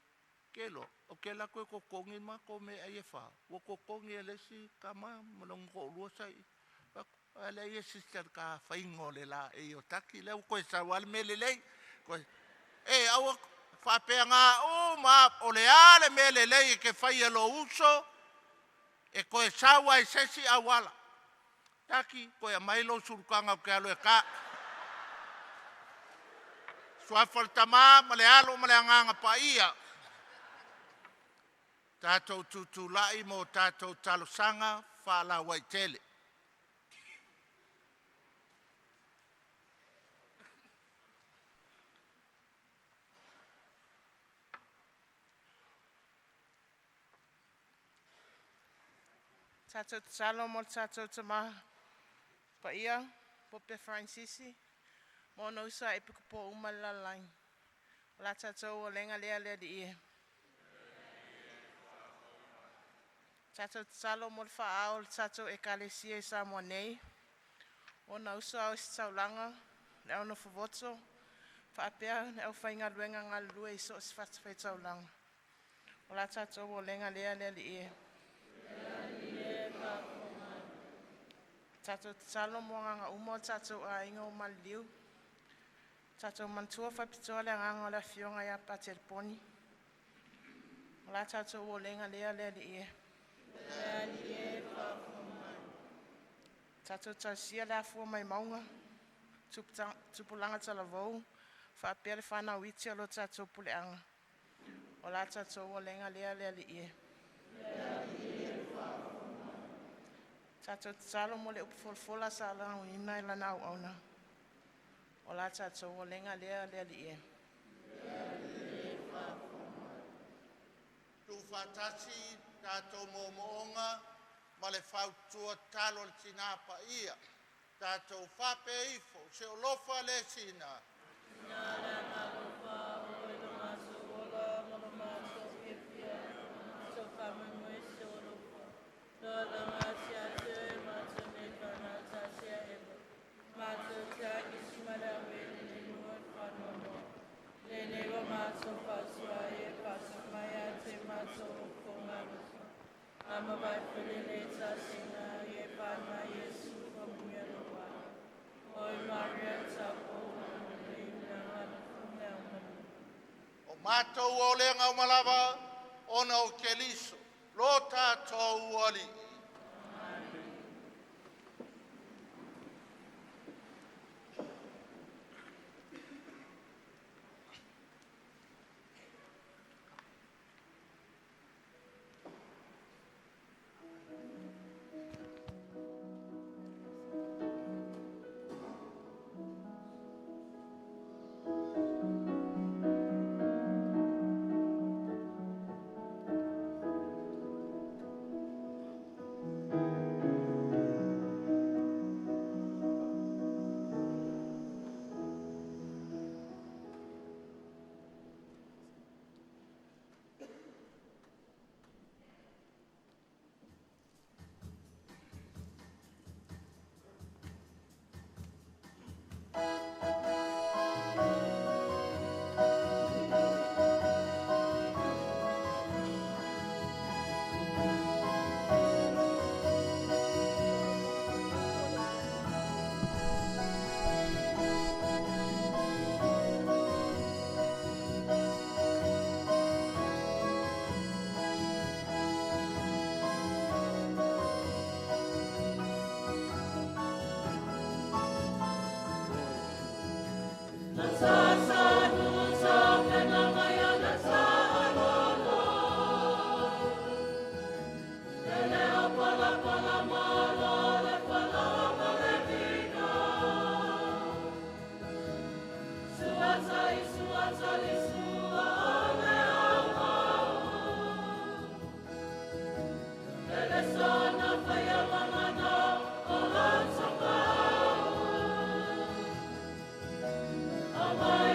Kelo, o ke la koe kokongi ma ko me ai e wha. Wo kokongi e lesi kama malong ko ulua sai. Ale ia sister ka whaingo le la e o taki. Leo koe sa wale me le lei. E awa whapea ngā o ma o le ale me le lei ke whai lo uso. E koe sa wai sesi awala. Taki koe a mailo surukanga o ke alo e ka. Suafal tama ma le alo ma le anganga pa ia. Tātou tutulai mo tātou talosanga whala waitele. Tātou talo mo tātou tama pa ia, Pope Francisci, mo nausa e piku po umalalai. La tātou o lenga lea di ie. Tātou talo mo whaao, tātou e kalesia e Samoa nei. O nausa o si taulanga, le au no fuvoto, whaapea ne au whainga luenga ngā lue i so si whatawhai taulanga. O la tātou o lenga lea di ie. Tātou talo mo ngā umo tātou a inga o maliu. Tātou mantua whapitoa le nganga o la Afioga ia Patele poni. O la tātou o lenga lea di ie. Tātou tausia le afua mai maunga. Tupulanga talavou. Whaapea le whanau iti alo tātou puleanga. O la tātou o lenga lea di ie. Tātou talo mo le upufolfola sa ala ina ila na au auna. O la tātou o lenga lea di ie. tu whatasi tātou momoonga, ma le whautua talo le tinapa ia. Tātou whape ifo, se o lofa le sina. O mātou o le ngau malava, ona o keliso, lo tātou ali. Amen.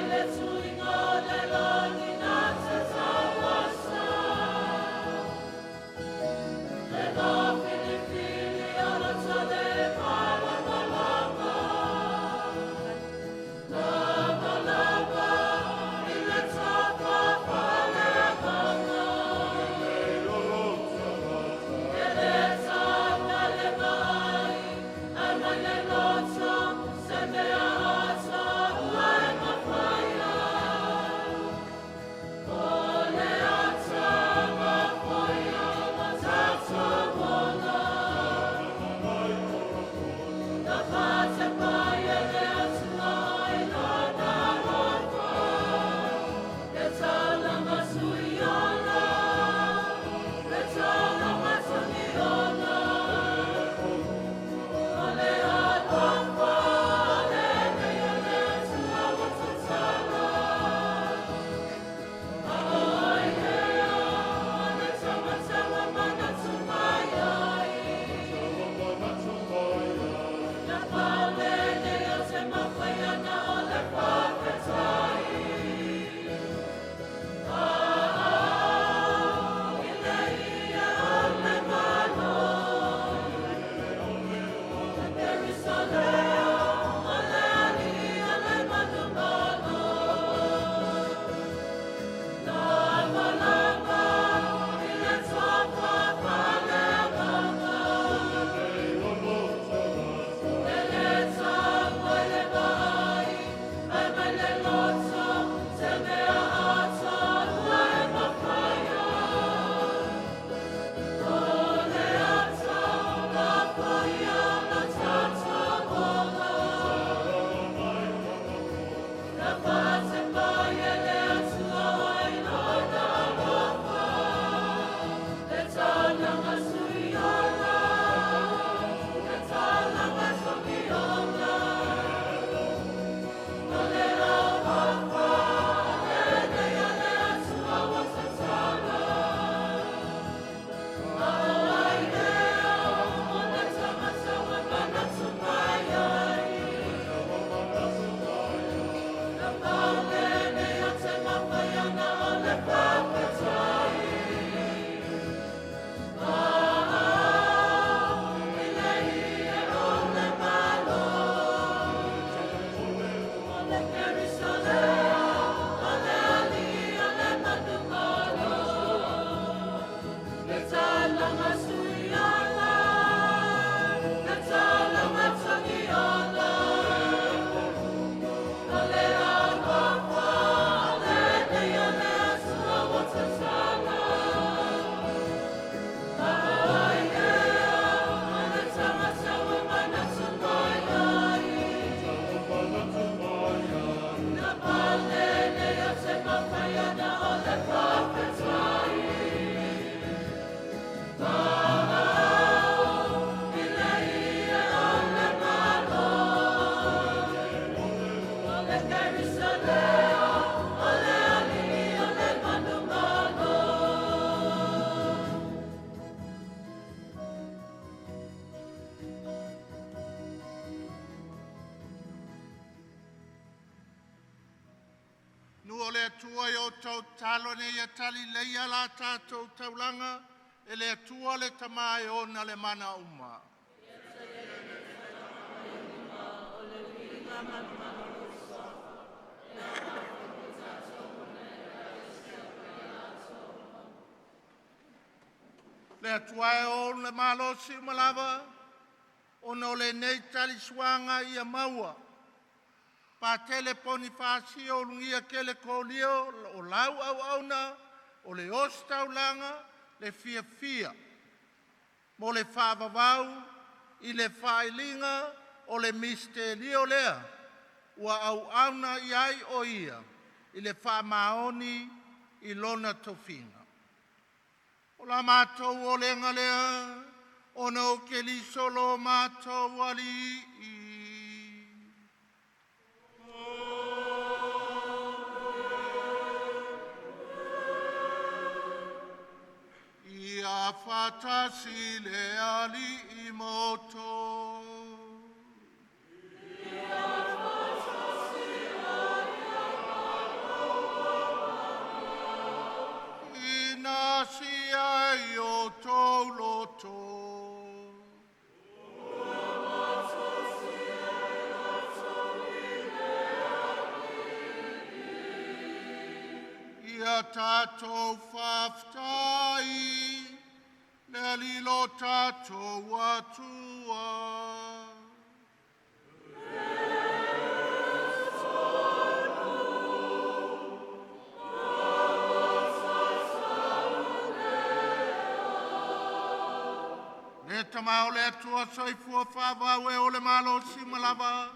le atua i o tau talo ne ia tali leia la tātou taulanga, e le atua le tamai ona le mana uma. Le atua e o le malosi umalava, ono le nei tali suanga ia maua. Patele Ponifasio Ulugia Kelekolio o lau au auna o le ostaulanga le fia. Mo le whaavavau i le whailinga o le misterio lea ua au auna i ai o ia i le whaamaoni i lona tofinga. O la mātou o lenga lea o no ke li solo mātou wali i. Ia fatasi le ali i moto. Ia fatasi ali i nasi ai o tau loto. Ia tātou whaftai, le lilo tātou atua. Le tamau le atua soifua whawau e o le malo simalava,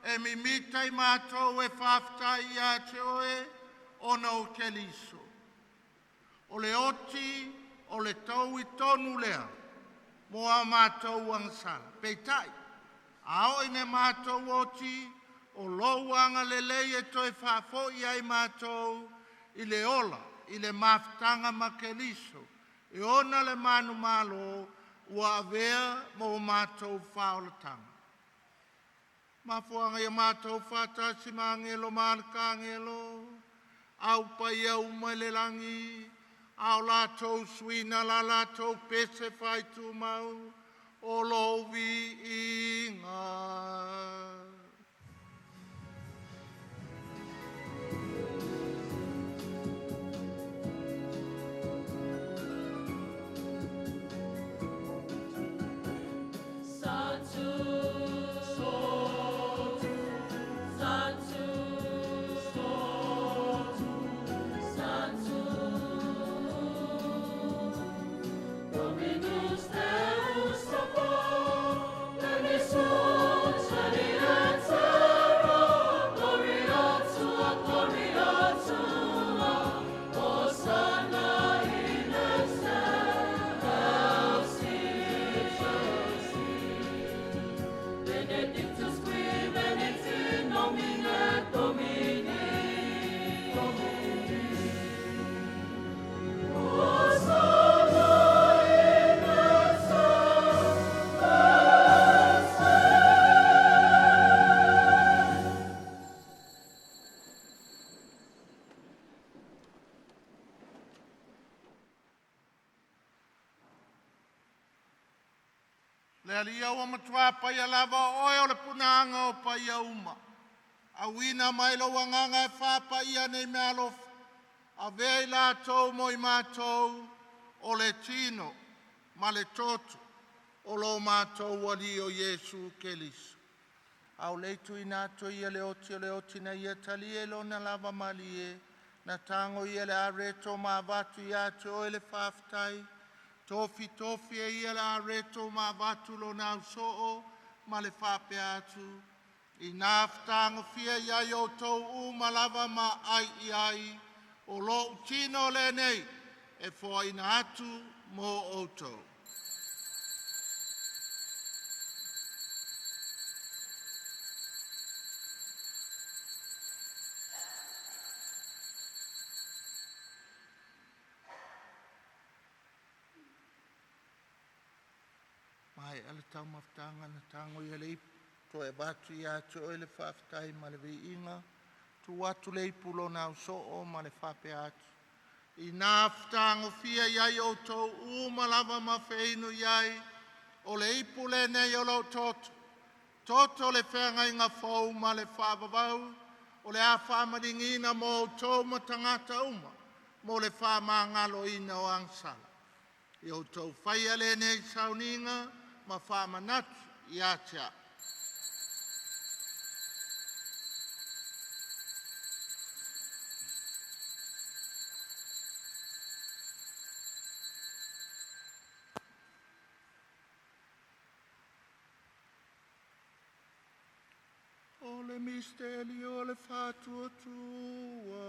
e mimita i mātou e whaftai ia te oe, ona o keliso. O le oti, o le tau i tonu lea, mo a mātou angsana. Peitai, ao i ne mātou oti, o lou anga le lei e toi whafo i ai mātou, i le ola, i le maftanga ma keliso, e ona le manu malo, ua avea mo mātou whaolatanga. Mafuanga i mātou whatasi ma angelo marka angelo, au pai au mai le langi, au lātou suina la lātou pese whai tu mau, o lovi inga. Le alia ua matua pai alava oe o le punanga o pai a uma. A wina mai lo wanganga e whapa ia nei mea alofa. A vei lātou mo i mātou o le tino, ma le toto, o lo mātou wali o Jesu Keliso. Au leitu i nātou ia le oti na ia tali e lo na lava mali e, na tango ia le areto ma vatu ia te o le whaftai, tofi e ia la reto ma vatu lo na usoo ma le whape atu. I nāwhtango fia ia i o tau ma lava ma ai, o lo tino le nei, e fo ina atu mo o tau. Mai ala tau maftanga na tango ia le to e batu ia to ele whaftai ma le inga tu atu le ipulo na so o ma le whape atu. I nā whatango fia iai o tau umalava ma whainu iai, o le ipule nei o lau toto. Toto le whenga i ngā whau ma le whaavavau, o le a whaamaringina mō tau ma tangata uma, mō le whaamangalo ina o angsala. I o tau whaia le nei sauninga, ma whaamanatu i atia. O le misteri o le whātua tua.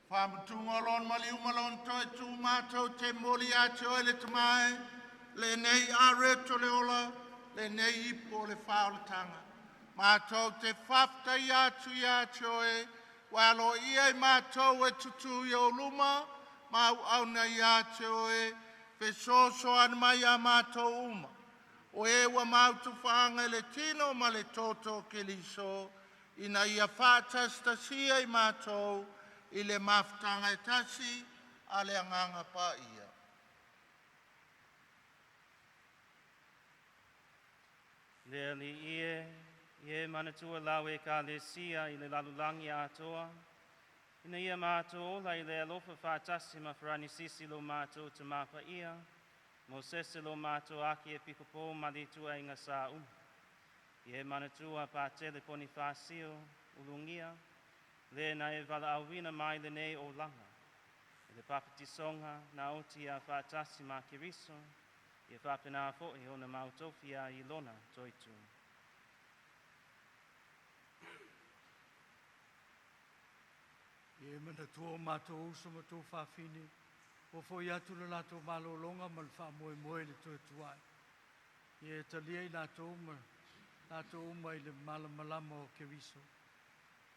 Whamatungalon mali umalon toi tu mātou te mori ate o le tamae, le nei a reto le ola, le nei ipo le whaoletanga. Mātou te whafta i atu i ate o e, walo ia i mātou e tutu i o luma, mau auna i ate o e, fe soso an mai a mātou uma. O e wa mautu whaanga le tino ma le toto ke liso, ina ia whātastasia i mātou, i le mafutanga e tasi a le anganga pa ia. Lea li ie manatua lawe ka le sia i le lalulangi atoa. Ina ia mātou la i le alofa whātasi ma wharani sisi lo mātou te mapa ia. Mo sese lo mātou aki e pikopo ma li tua inga sa Ie manatua Patele Ponifasio, Ulugia. Le na e wala awina mai le nei o langa. E le papatisonga na oti a whaatasi ma kiriso, i e whapena fo'i o na mautofia i lona toitu. E mana tua mātou uso ma tō whawhine, o fwoi atu le lātou malolonga ma le wha moe le tue tuai. E talia i lātou uma i le malamalama o kiriso.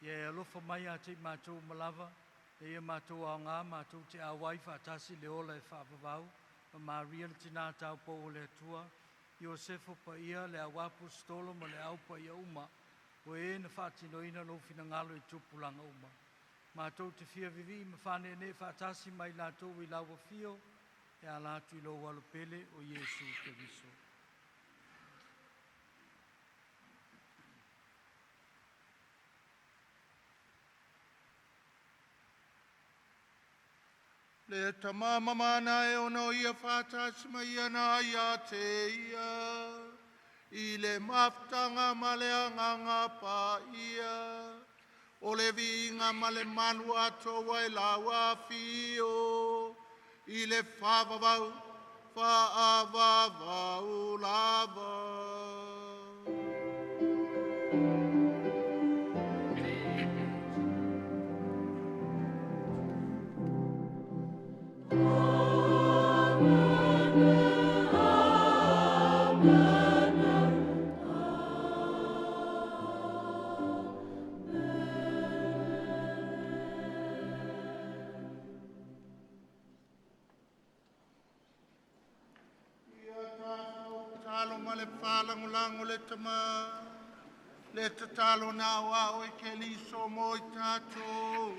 Ie alofa mai a te mātou malawa, e ia mātou ao ngā, mātou te awai whaatasi le ola e whaapavau, ma Maria le tina tau po o le atua, Iosefo pa ia le awapu stolo ma le aupa ia uma, o e na whaatinoina lo fina ngalo i tupulanga uma. Mātou te fia vivi, ma whane ne whaatasi mai lātou i lawa fio, e a lātu i lo walopele o Iesu Keriso. Le tamama mana e ono ia whātasi mai ana ia te ia, i le maftanga ma le anganga pa ia, o le vinga ma le manu atoa e lawa fio, i le whaavavau, whaavavau lava. Le tatalo na wa o ke liso mo i tatou.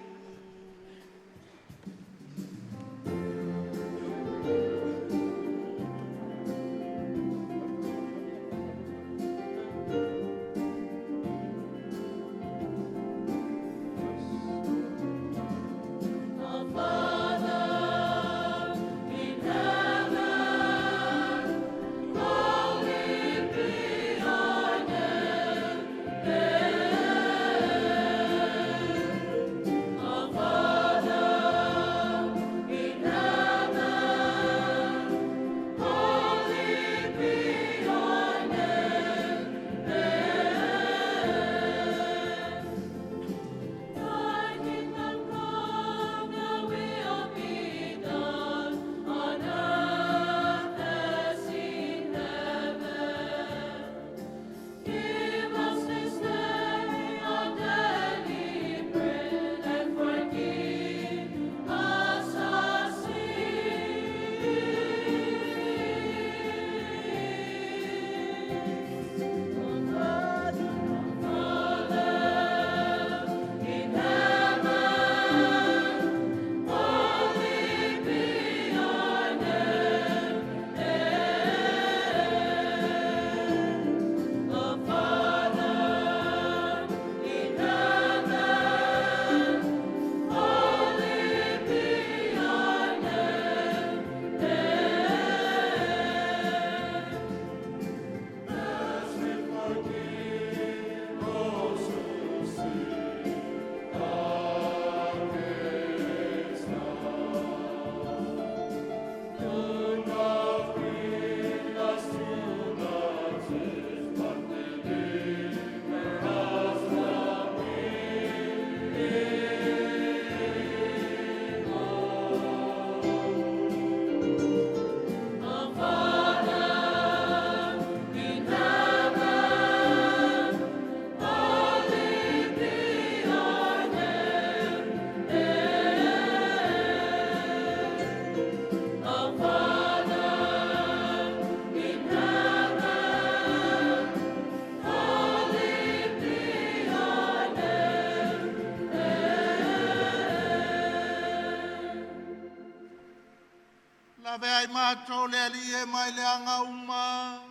Lave ai mātou le ali e mai le anga uma.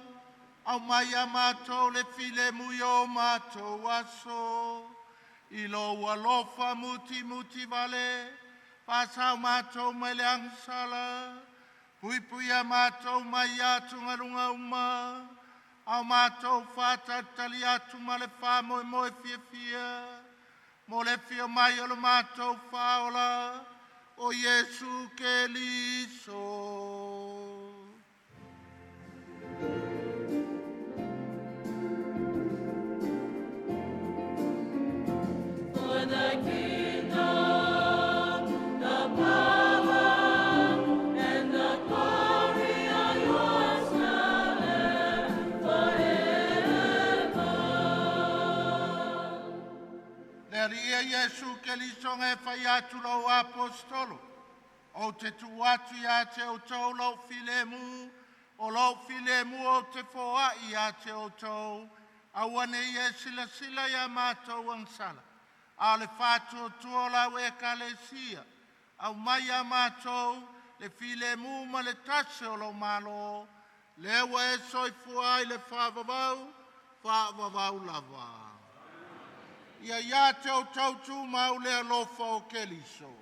Au mai a mātou le file mui o mātou aso. I lo ua lofa muti muti vale. Pasau mātou mai le angsala. Pui pui a mātou mai atu ngarunga uma. Au mātou whata tali atu ma le wha moe moe fia fia. Mo le fia mai o le mātou whaola. O Jesu Keliso. For the kingdom, the power, and the glory are yours now and forever. Le ria Jesu Keliso nge whai atu lau apostolo. O te tuatu ia te o tau lau filemu, o lau filemu o te foa ia te o tau. Awane ia sila sila ia mātou angsala. A le whātua tua lau e kalesia. Au mai a mātou, le filemu ma le tase o lau malo. Le ua e soifua i le whaavavau lava. Ia te o tau tu mau le alofa o Keliso.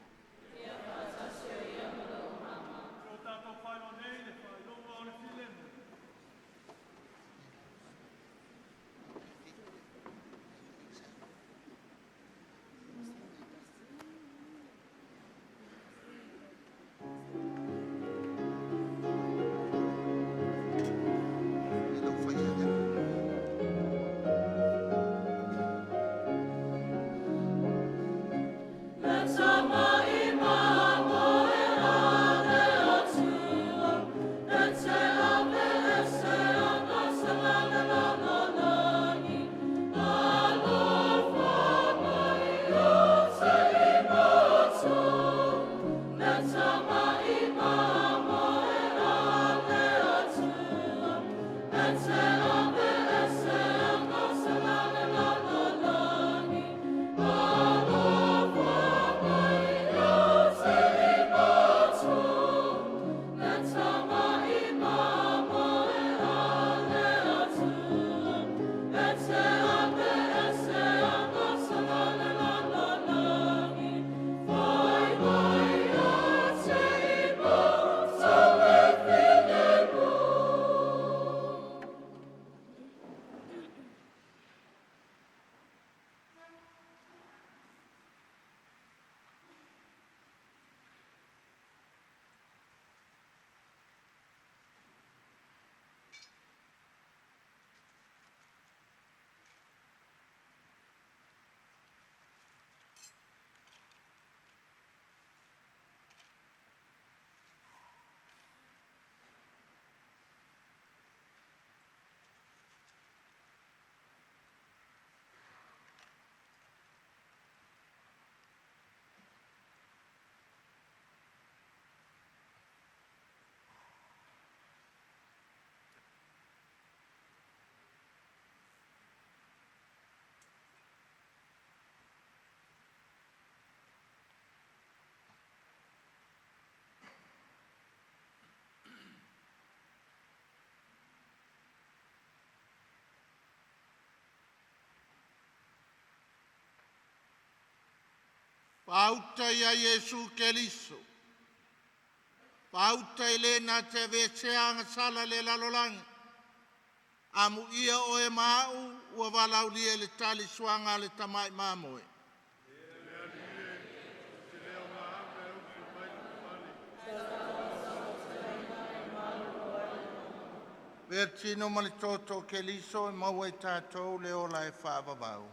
Pauta ia Jesu Keliso. Pauta ile na te veseanga sala le lalolanga. Amu ia o e mau ua walau lia le tali suanga le tamai mamoe. Vertino ma le toto Keliso e mau e tātou le ola e whaavavau.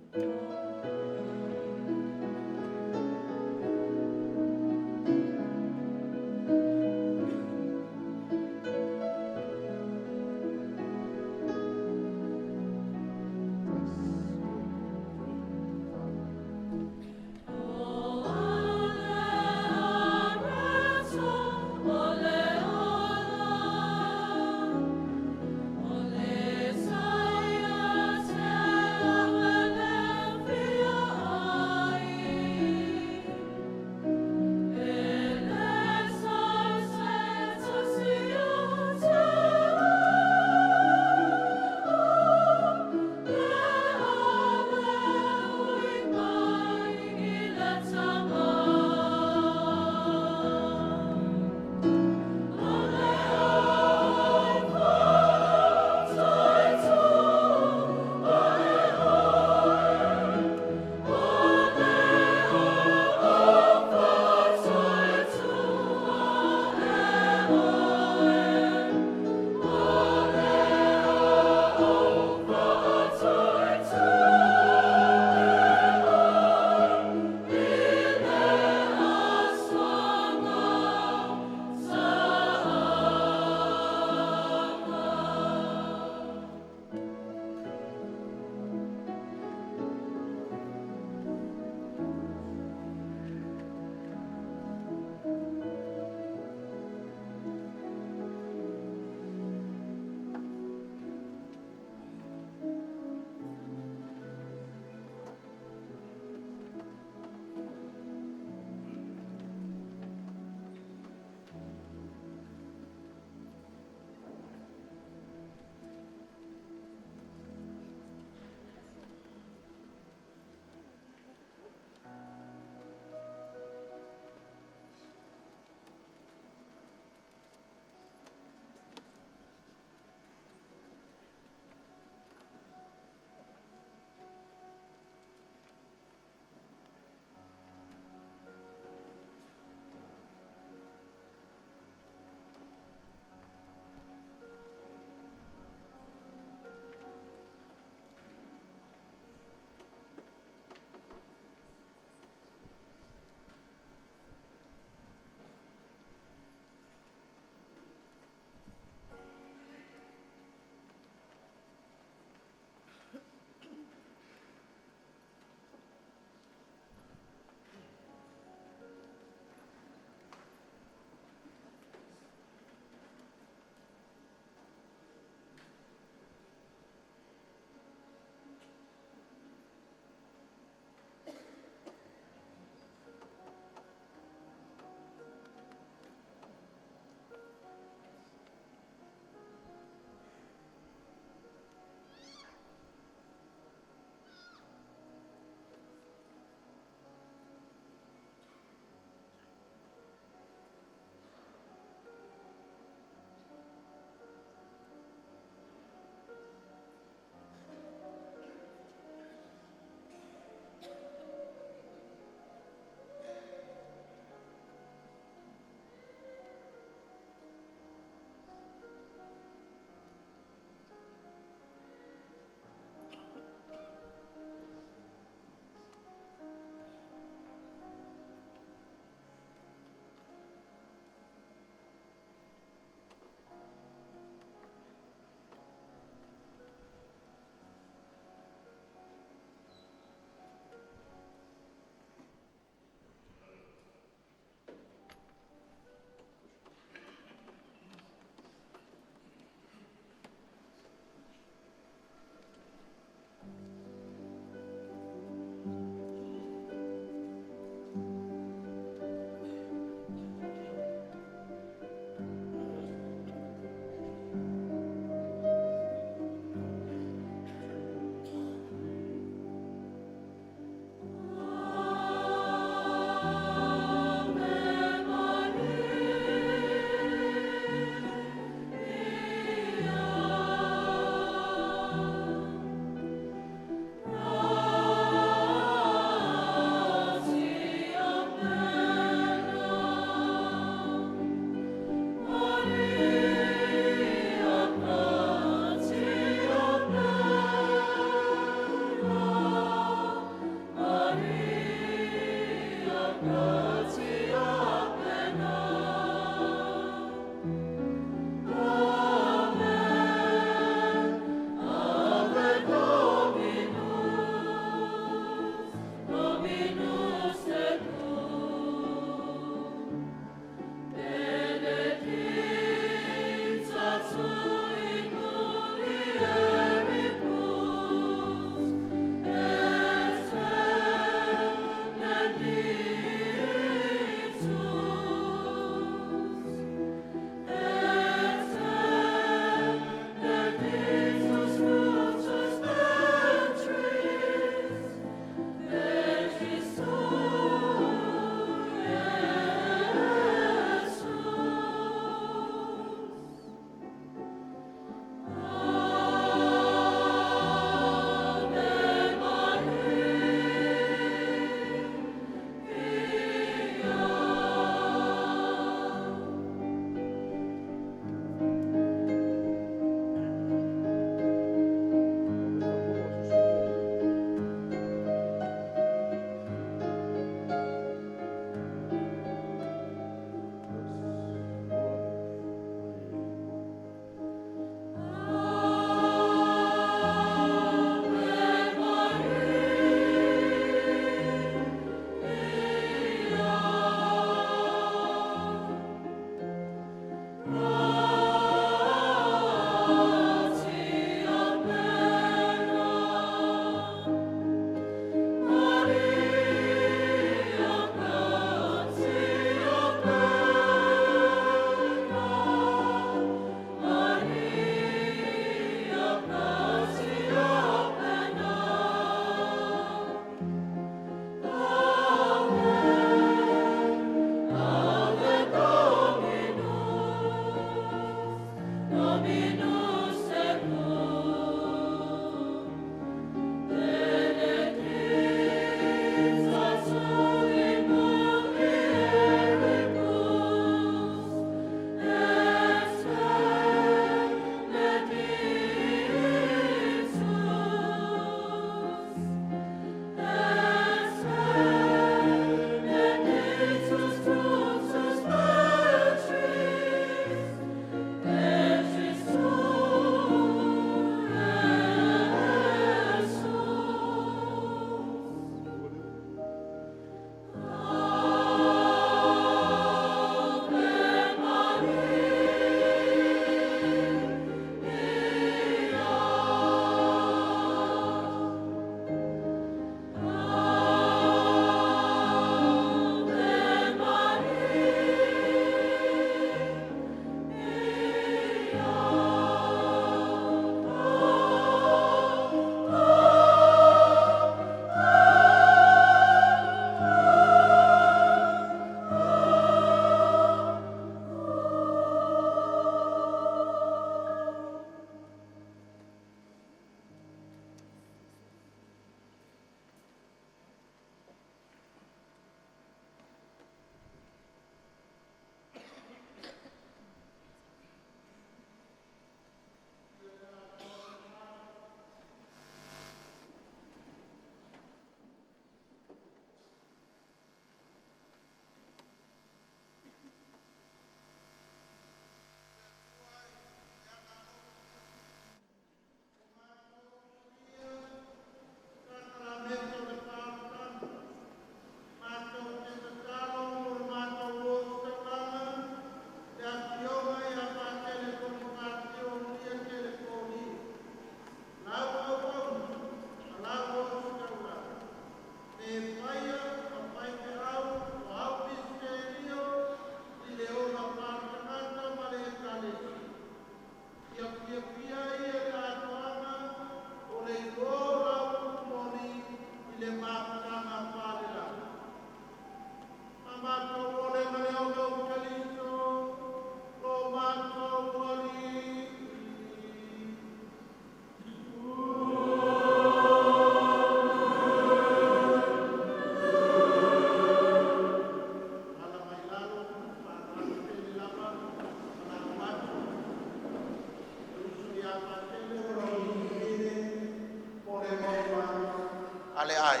Ale ai.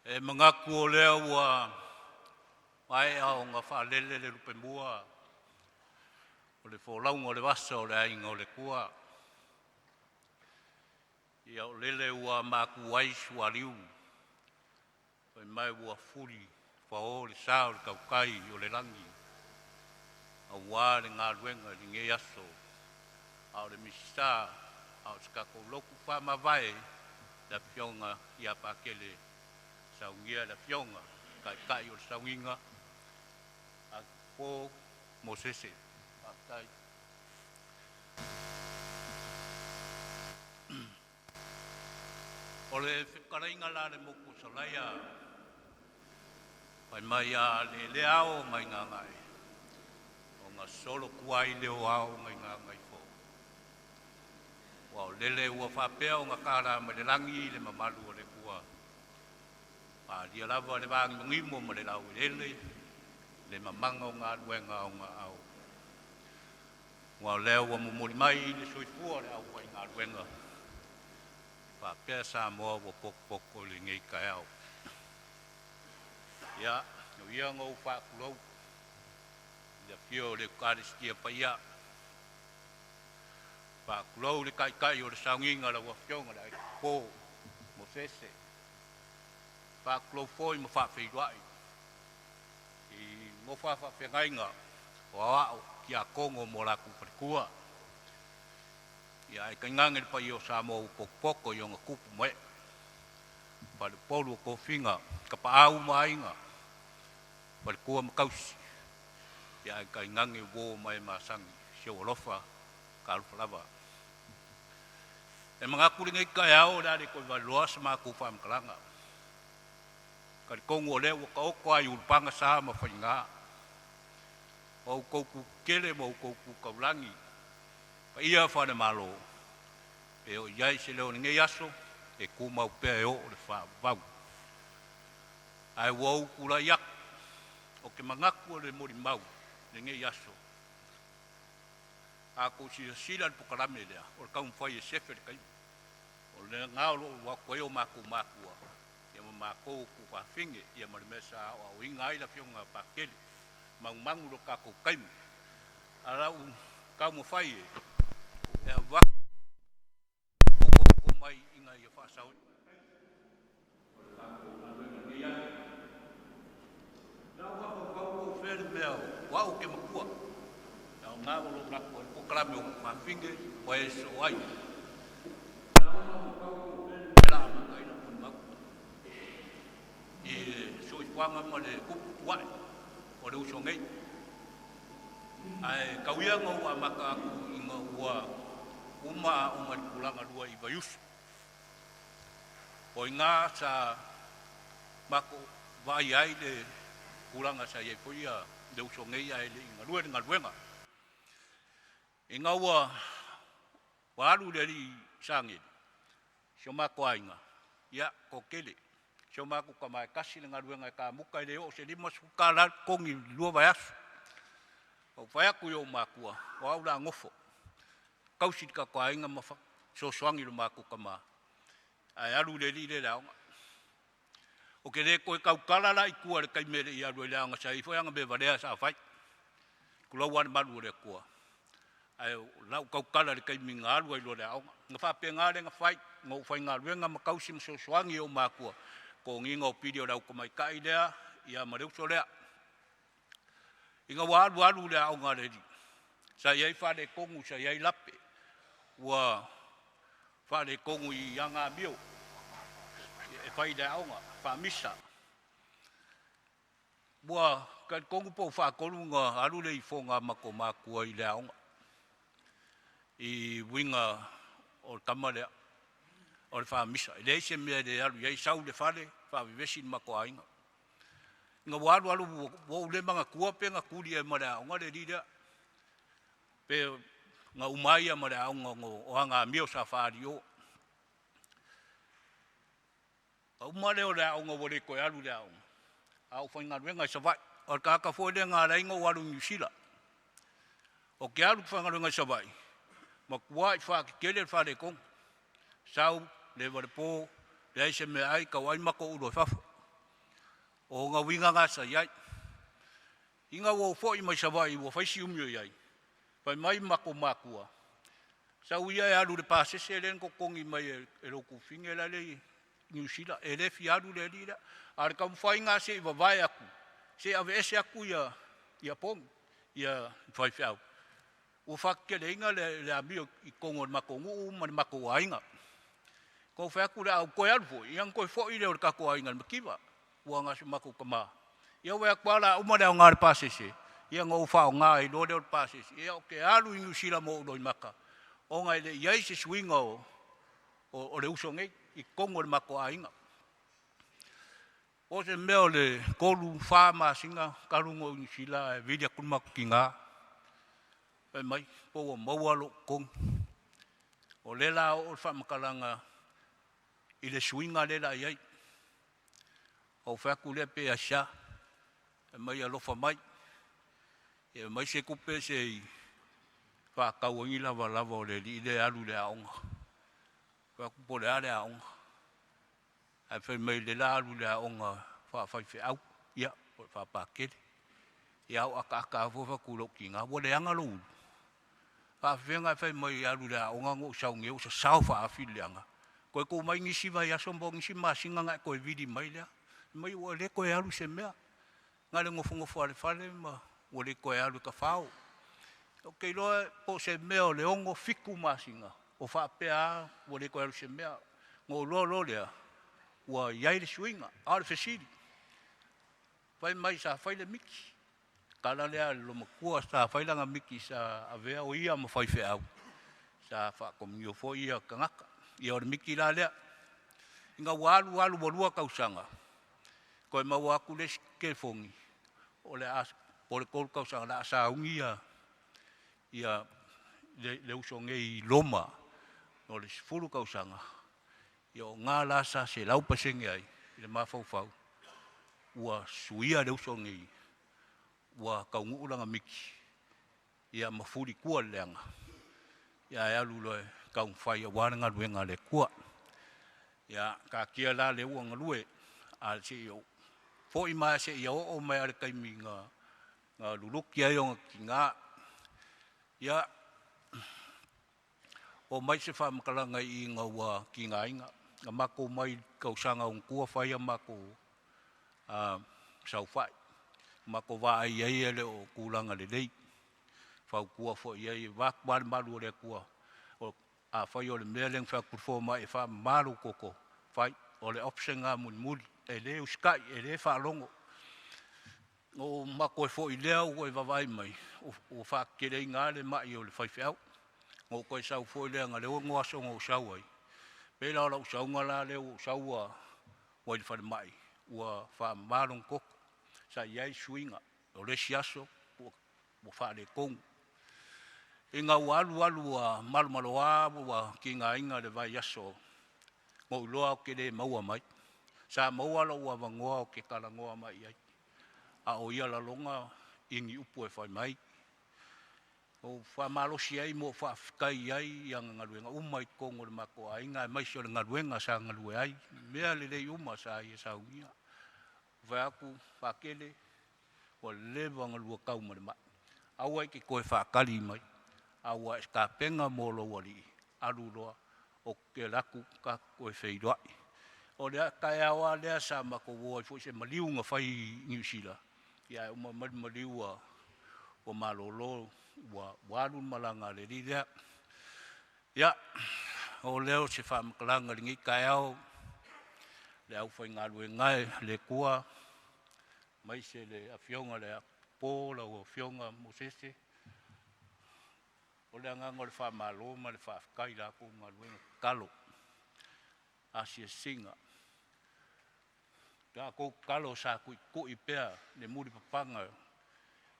E mangaku o lea ua mai au ngā whaalele le rupe mua o le wholaunga o le wasa o le ainga o le kua. Ia o lele ua māku waisu a riu. Pai mai ua furi whao le sā o le kaukai o le rangi. A wā le ngā ruenga le nge aso. A o le misita a o skako loku wha mawai la pionga i a Pakele. Saungia la pionga, kai o saunga, a po Mosese, a kai. O le whikarainga la le moku salaia, pai mai a le leao mai ngā ngai, o ngā solo kuai leo ao mai ngā ngai fo. Wa o lele ua whapea o ngā kāra mai le rangi le mamalu o le kua. Dia lava le vangi ngimo ma le lau ele, le mamanga o ngā ruenga o ngā au. Ngā leo wa mumuri mai i le soifua le au wai ngā ruenga. Pa pia sa moa wa poko le ngei kai au. Ia, no ia ngau whakulou. Ia pio le Eucharistia pa ia. Whakulou le kai o le saunginga la wafionga la ko mo sese. Whakulou foi mo whawhiruai. I mo whawhengainga o ao ki a kongo mo laku parikua. Ia e kaingange pa i o sa mo pokopoko i o ngā kupu moe. Pale polu o kofinga, ka pa au mainga. Parikua makausi. Ia e kaingange wo mai masangi, sio olofa, ka alufalava. E mga kuringa i kai au dade koe valua sa mga kufa amkalanga. Kari kongo leo waka oko ai ulpanga sa ma whainga. Mau kouku kele, mau kouku kaulangi. Pa ia whane malo. E o iai se leo ni ngei aso, e kumau pea e o le whau. Ai wau kula iak, o ke mangaku o le mori mau, le ngei aso. A kou sila le pukarame lea, o le kaumwhai e sefe le kai. O le ngāolo wako e o mako makua. Ia ma mako ku whawhinge, ia marimesa o au inga ai la fionga pakele. Mangu lo kako kaimu. Arau kaumu whai e. Ea wako ko mai inga ia whaasau. Nau wako where mea wau ke makua. Nau ngā walo rako e pokarame o whawhinge wa e so ai. I soi whanga ma le kupu tuai. O le uso ngei. Ai kauia ngau a maka aku inga ua uma o maripulanga rua i vaiusu. O inga sa mako vai ai le pulanga sa iei poia le uso ngei ai le inga rua ngā ruenga. Inga ua waru le li sangi. Sio mako ainga. Ia kokele. Sio mako ka mai kasi le ngā ruenga ka muka i leo se lima sukala kongi lua vai asu. O whai aku i o makua, o au la ngofo. Kausit ka kua inga mafa, so soangi lo mako ka maa. Ai aru le li le laonga. O ke le koe kaukala la i kua le kaimere i aru le laonga sa i whaianga me varea sa whai. Kulau ane maru le kua. Ai lau kaukala le kaiminga aru ai lo le laonga. Nga whape ngā le nga whai, ngā whai ngā ruenga makausi so soangi o makua. Ko nginga o pidi o lau ka mai kai lea, ia mareuso lea. Inga waru lea o ngā redi. Sa iei whare kongu, sa iei lape. Ua whare kongu i anga mio. E whai lea o ngā, whamisa. Ua kai kongu po whakolu ngā aru le i whonga mako makua i lea o ngā. I winga o tama lea. O le whamisa. I leise mea le aru, iei sau le whare, whawivesi mako ainga. Nga waru wo le manga kua pe nga kuri e mara o ngare rira. Pe nga umai a mara o o anga mio sa whaari o. A umare o rea o nga wale koe aru rea o. A o whainga ruenga i sa vai. O ka fo le ngā reinga o aru New Zealand. O ke aru whainga ruenga i sa vai. Ma kua i whaaki kele whare kong. Sau le wale po le aise me ai ka wai mako uro whafu. O ngā winga ngā sa iai. Inga wau fo i mai sa vai, wa whaisi umio iai. Pai mai mako makua. Sau iai aru le Paese len ko kongi mai e roku finge la le New Zealand. E le fi aru le lira. Are kam whainga se i wawai aku. Se ave ese aku ia pong. Ia whai whiau. O whakele inga le amio i kongo mako ngu mani mako ainga. Ko whaku le au koe aru fo. Iang koe fo i leo le kako ainga makiwa. Ua ngā se mako ka maa. Ia wea kuala umare o ngāre Paese. Ia ngā uwha o ngā i lore o Paese. Ia o ke aru ingu sila mo o doi maka. O ngā le iai se swinga o le uso ngei. I kongo le mako a inga. O se mea le kolu wha maa singa. Karungo ingu sila e vidia kunmako ki ngā. E mai. Po o maualo kong. O lela o wha makalanga. I le swinga lela iai. O whaku le pe a sha, e mai alofa mai, E mai se kupe se whakauangi lava o le li le alu le aonga. Whakupo le ale aonga. Ai whai mai le la alu le aonga whawhai au. Ia, whapakele. Ia au aka afofa kulo ki ngā. Wale anga lo ulu. Whawhenga whai mai alu le aonga ngō saungi o sa sao whaafili anga. Koe ko mai ngisi vai asombo ngisi masinga ngai koe vidi mai lea. Mai ua le koe alu se mea. Ngale ngofo ale fale ma ua koe alu ka whao. O kei loa po se mea o le ongo fiku masinga. O whaapea ua le koe alu se mea. Ngō lo lea ua iai le suinga. Ale fesiri. Whai mai sa whai le miki. Kala lea lo makua sa whai langa miki sa avea o ia ma whai au. Sa whakomi o fo ia kangaka. Ia o le miki la lea. Inga walu walua kausanga. Koe mau aku le skefongi. O le kol kausanga la asa ungi ia le usonge I loma. O le sifuru kausanga. Ia o ngā lasa se lau pasenge ai. Le mawhau. Ua suia le usonge I. Ua kaungu ulanga miki. Ia mafuri kua leanga. Ia e alu loe kaung whai a wārenga luenga le kua. Ia ka kia la le uanga lue. A se I o. Fo I mai se I o mai ale kaimi ngā luluki ai o ki ngā. Ia o mai se whamakalanga I ngā ua ki ngā inga. Ngā mako mai kausanga o kua whai a mako sau whai. Mako wā ai ai ele o kūlanga le lei. Whau kua fo I ai wākwāre maru o le kua. A whai o le mea leng whai kurfo mai e wha maru koko. Whai o le opse ngā muli. E le uskai, e le whaalongo. O mako e fo I lea o e wawai mai. O whakere I ngā le mai o le whaiwheau. O koe sau fo I lea ngā leo ngoa so ngō sau ai. Pēla o lau sau ngā la leo sau a wai le whare mai. Ua wha marong koko. Sa iai suinga. O le siaso. O whare kongu. I ngā walu a malo a ki ngā inga le vai aso. Ngō loa o ke le maua mai. Sa maua la ua wangoa o ke kalangoa mai ai. A o ia la longa ingi upu e whai mai. O whamalosi ai mo whaafikai ai i anga ngaruenga umai kongo le mako ai. Ngā mai sio le ngaruenga sa ngarue ai. Mea le lei uma sa ai e sa ungia. Vai aku whakele o lewa ngalua kauma le mai. Aua ki koe whakali mai. Aua e ka penga molo wali. Alu loa o ke laku ka koe wheiroai. O lea kai awa lea sa mako woa fo se maliu nga whai New Zealand. Ia uma maliu o malolo wa walu malanga le ridea. Ia o leo se whamakalanga ringi kai au. Le au whai ngā lue ngai le kua. Mai se le Afioga le pōla o Afioga Mosese. O lea nganga le whamalo ma le whaafikai la ko ngā lue kalo. Asia singa. Ka ko kalo sa kui pea le muri papanga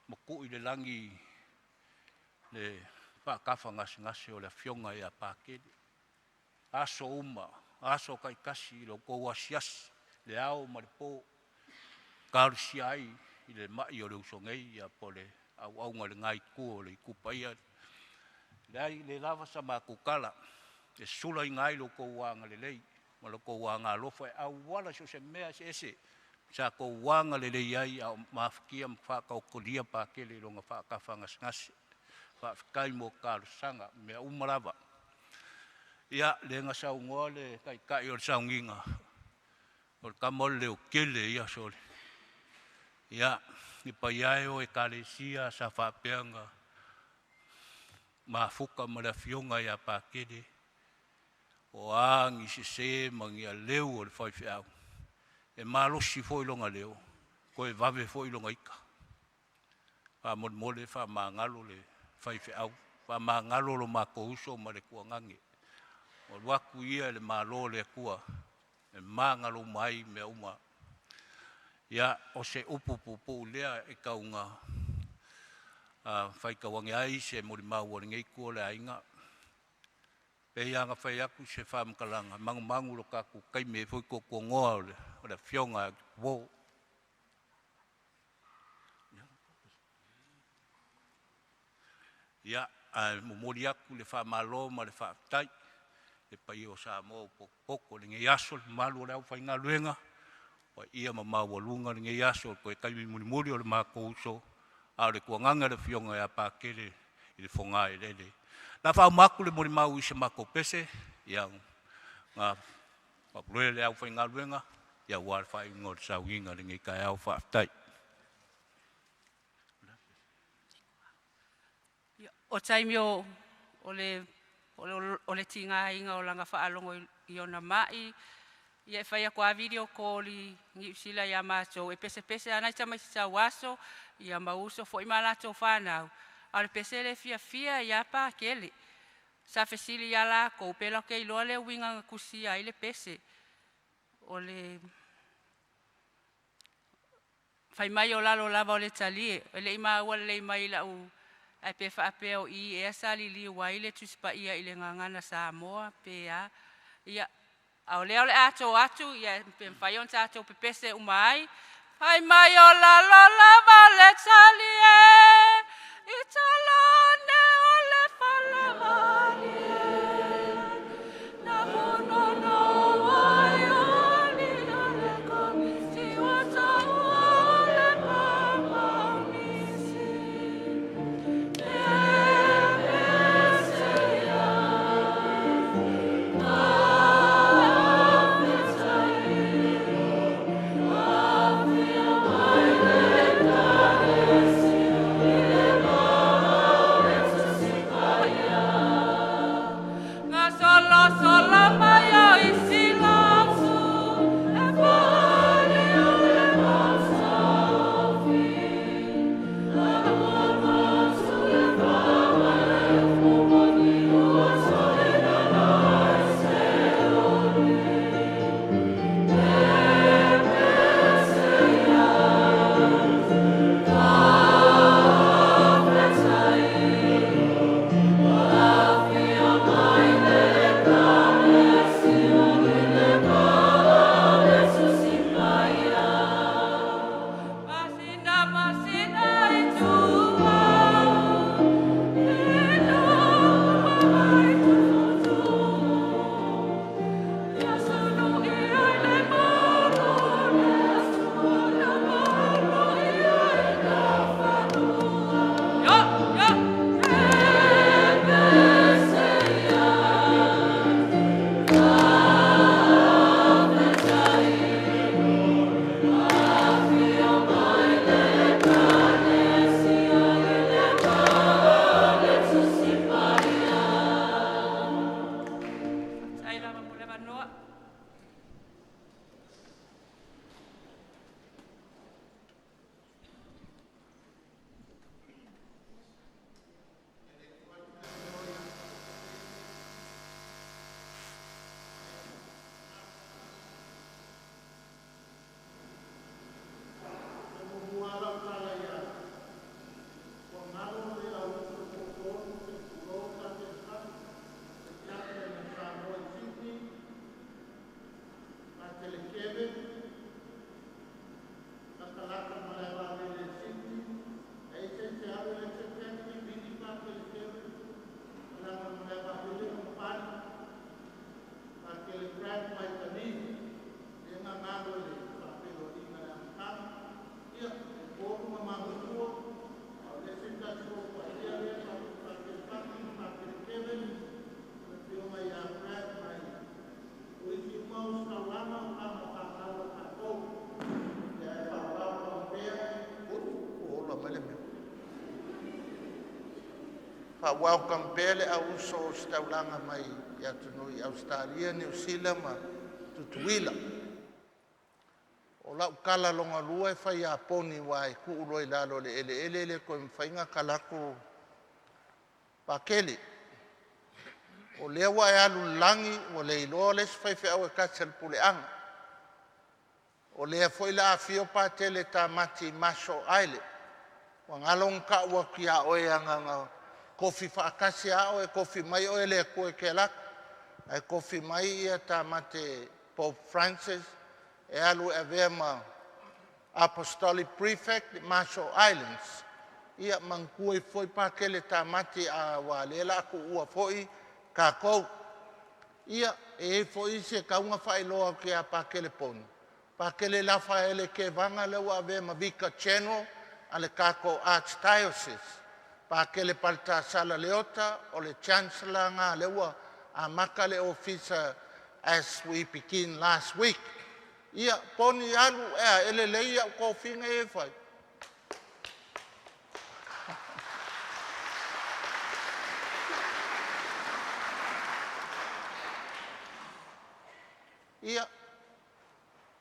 mo kui le langi le whakafa ngasi o le Afioga ia Pakele. Aso uma, aso kai kasi lo ko wasias le ao ma le po karusi ai i le mai o le usongei ia po le au ngale ngai ku o le kupaia. Le lava sa makukala e sula i ngai lo ko wanga le lei. Malo ko wanga lofa au wala so se mea se ese sa ko wanga le lei ai au mafikia mfaka o kolia Pakele longa whakafa ngasi whaafikai mo karusanga mea umarava. Ia le nga sau ngoa le kai o le sau nginga o le kamole le o kele ia sole. Ia ni paiae o e kalesia sa whapeanga mafuka ma le Afioga ia Pakele. O angi se mangi a leo o le whaiwheau. E malosi fo ilonga leo. Ko e vave fo ilonga ika. Wha mole wha maangalo le whaiwheau. Wha maangalo lo mako uso ma le kua ngange. O waku ia le malo le kua. E maangalo mai mea uma. Ia o se upupupu lea e kaunga. Whaikawangi ai se mori mau o ngei kua le ainga. Pea nga whai aku se whamkalanga, mangu lo kaku kai me fui ko ngoa o le Afioga wo. Ia, momori aku le whamalo ma le whaatai. E pai o sa mo poko le ngai aso le malu le au whainga luenga. Wa ia ma mawalunga le ngai aso ko e kaimi muri o le mako uso. A le kuanganga le fionga e a Pakele i le whonga e lele. Na whao maku le mori mau isa mako pese. Ia ngā wapulele le au whainga luenga. Ia wale whainga le sauinga le ngai kai au whaatai. O taimi o le tinga inga o langa whaalongo i ona mai. Ia e whaia kua video call i ngi usila ia mātou. E pese anai tamai sa waso. Ia mauso fo i malato whanau. Ale pese le fia ia Pakele. Sa fesili ia la ko pela ke i loa le winga kusia i le pese. O le... Whai mai o lalo lava o le talie. O le ima ua le mai la u... Ai pe whaapeo i e asali li waile tuspa ia i le ngangana Samoa pe a ia au leo le ato atu ia pe whaion tato pe pese umai ai mai o la lava le talie i talone o le whalavali na monono ai o ni o le komisi o tau o le pamaunisi welcome pele a uso staulanga mai ya tunui Australia, New Zealand ma tutuila. O la ukala longa lua e whai a poni wai ku uroi lalo le ele ko mwhainga kalaku Pakele. O lea wa e alu langi o le iloa les whai au e katsel pule anga. O lea foi la afio Patele ta mati Maso Aile. Wa ngalong ka ua kia oe anga kofi whaakasi ao e kofi mai o ele koe ke lak. Ai kofi mai ia ta mate Pope Francis e alu e vea ma Apostolic Prefect Marshall Islands. ia mangkue foi pakele tamati a walela ku ua foi ka kou. Ia e foi se kaunga whailoa ke a pakele poni. Pakele la whaele ke vanga lewa ave mavika channel ale kako archdiocese. Pakele palta sala leota o le chancellor nga lewa a makale officer as we begin last week. Ia poni alu ele leia ko finga e fai. Ia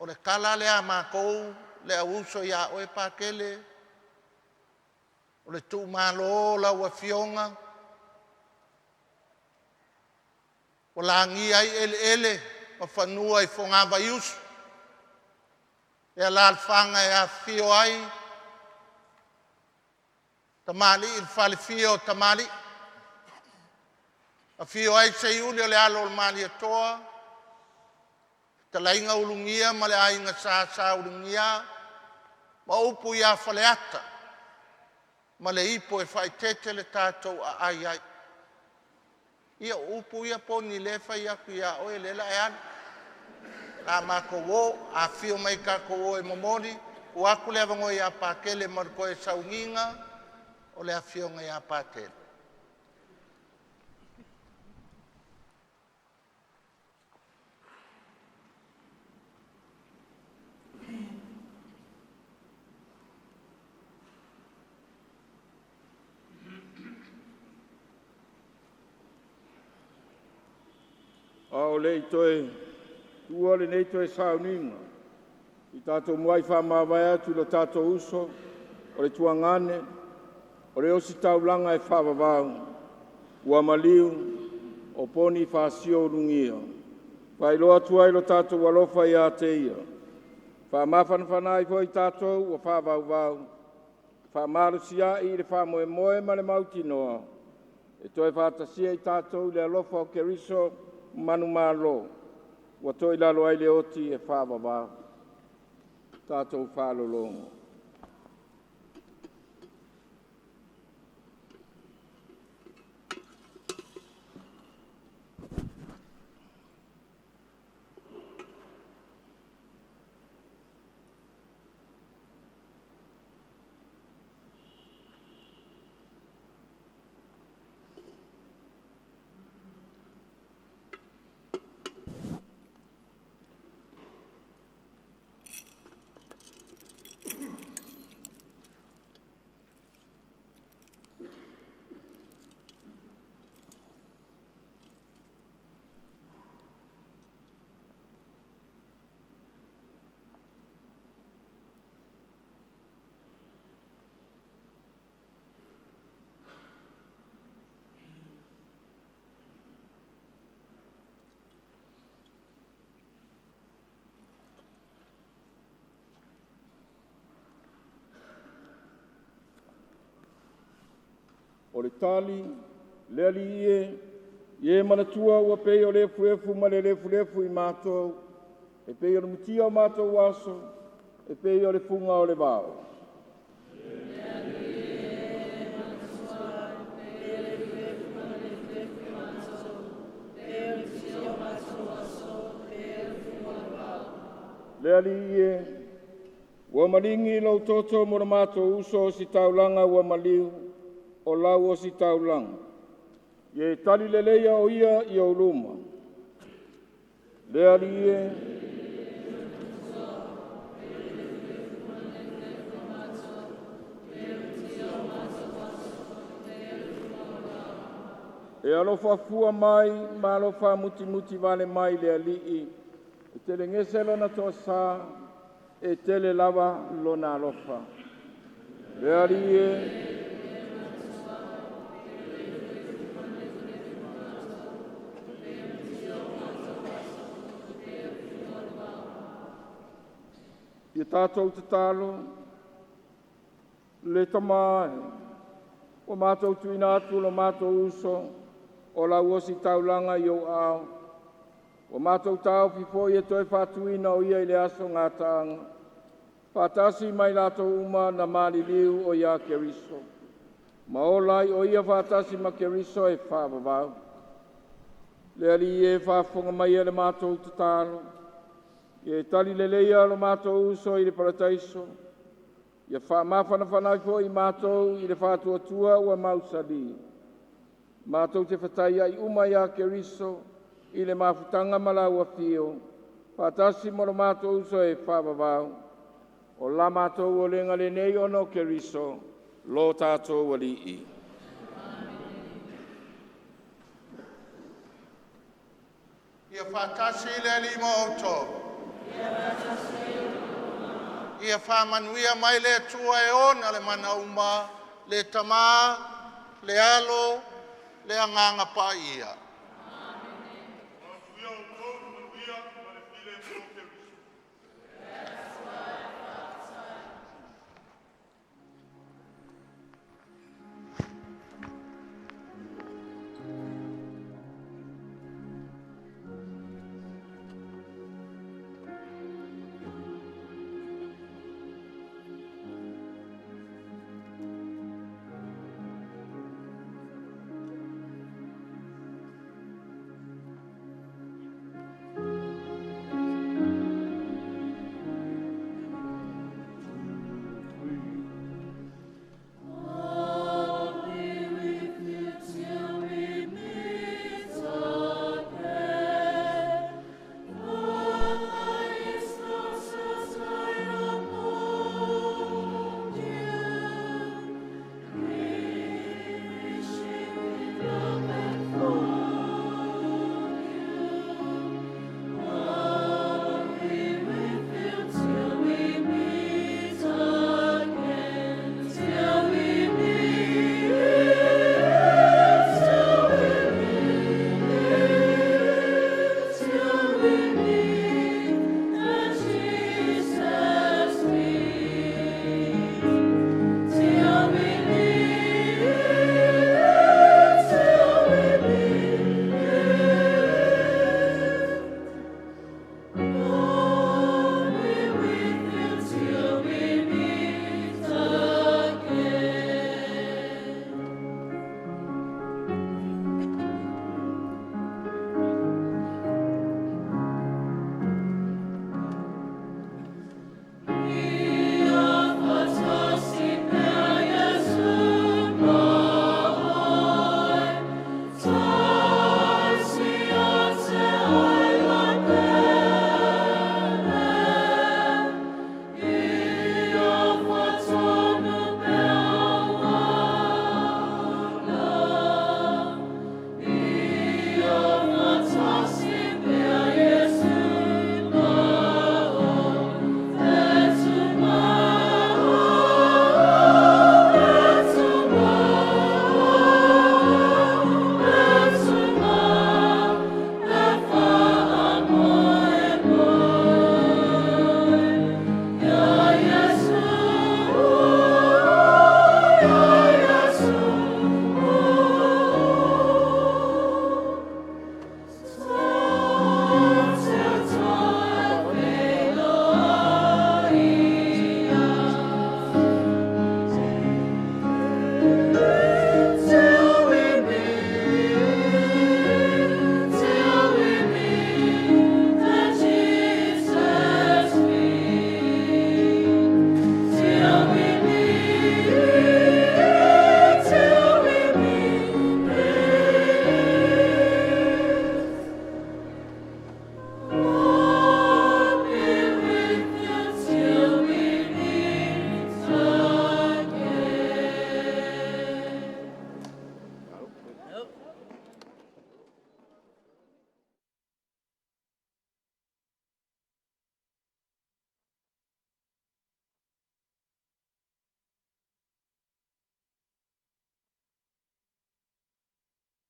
o le kala le a makou le auso ia oe pakele o le tu malo la ua fionga o la ngi ai ele ma whanua i fonga vaiusu e la alfanga e a fio ai tamali il fale fio tamali a fio ai se iuli o le alo o mali atoa talainga Ulugia ma le ainga sa Ulugia ma upu ia faleata ma le ipo e whaitete le tātou a ai ai. Ia upu ia poni lefa ia ku ia oe lela e anu. La mako wo a fio mai kako wo e momori u aku le avango ia pakele marko e saunginga o le afionga ia Patele. O le itoe, tua le nei toe sauninga. I tātou mwai whamawai atu lo tātou uso, o le tuangane, o le osi taulanga e whawawau, ua maliu, o Ponifasio Ulugia. Whailoa tuai lo tātou walofa i a te ia. Whamawhanawhanai fo i tātou o whawawau. Whamarusia i le whamoe moe ma le mautinoa. E toe whatasia i tātou le alofa o keriso, manu malo, wa toi lalo ai le oti e whawawau. Tātou whalolongo. O le tali, le ali ie manatua ua pei o le fuefu ma le lefu i mātou, e pei o le mutia o mātou aso, e pei o le funga o le vao. Le ali ua malingi lau toto mo le mātou uso si taulanga ua maliu, o lau o si taulanga. Ie tali leleia o ia i o luma. Le ali e alofa fua mai, ma alofa muti vale mai le alii. E tele ngese lona toa sa, e tele lava lona alofa. Le ali i tātou te talo, le tamae, o mātou tuina atu lo mātou uso, o la uosi taulanga i o ao, o mātou tau fifo i e toi whatuina o ia i le aso ngā tāanga, whātasi mai lātou uma na māli liu o ia keriso. Ma o lai o ia whātasi ma ke riso e whāwawau. Le ali e whāwhonga mai e le mātou tatalo. Ia tali le leia lo mātou uso i le parataiso. Ia whamawhana whanai fo i mātou i le whātuatua ua mausali. Mātou te whatai ai umai a ke riso i le mafutanga malau a fio. Whātasi mo lo mātou uso e whāwawau. O la mātou o lenga le nei ono ke riso. Lo tātou wali i. Ia whātasi le lima o tō. Ia whāmanuia mai le tua e ona le manauma, le tamā, le alo, le anganga pa ia.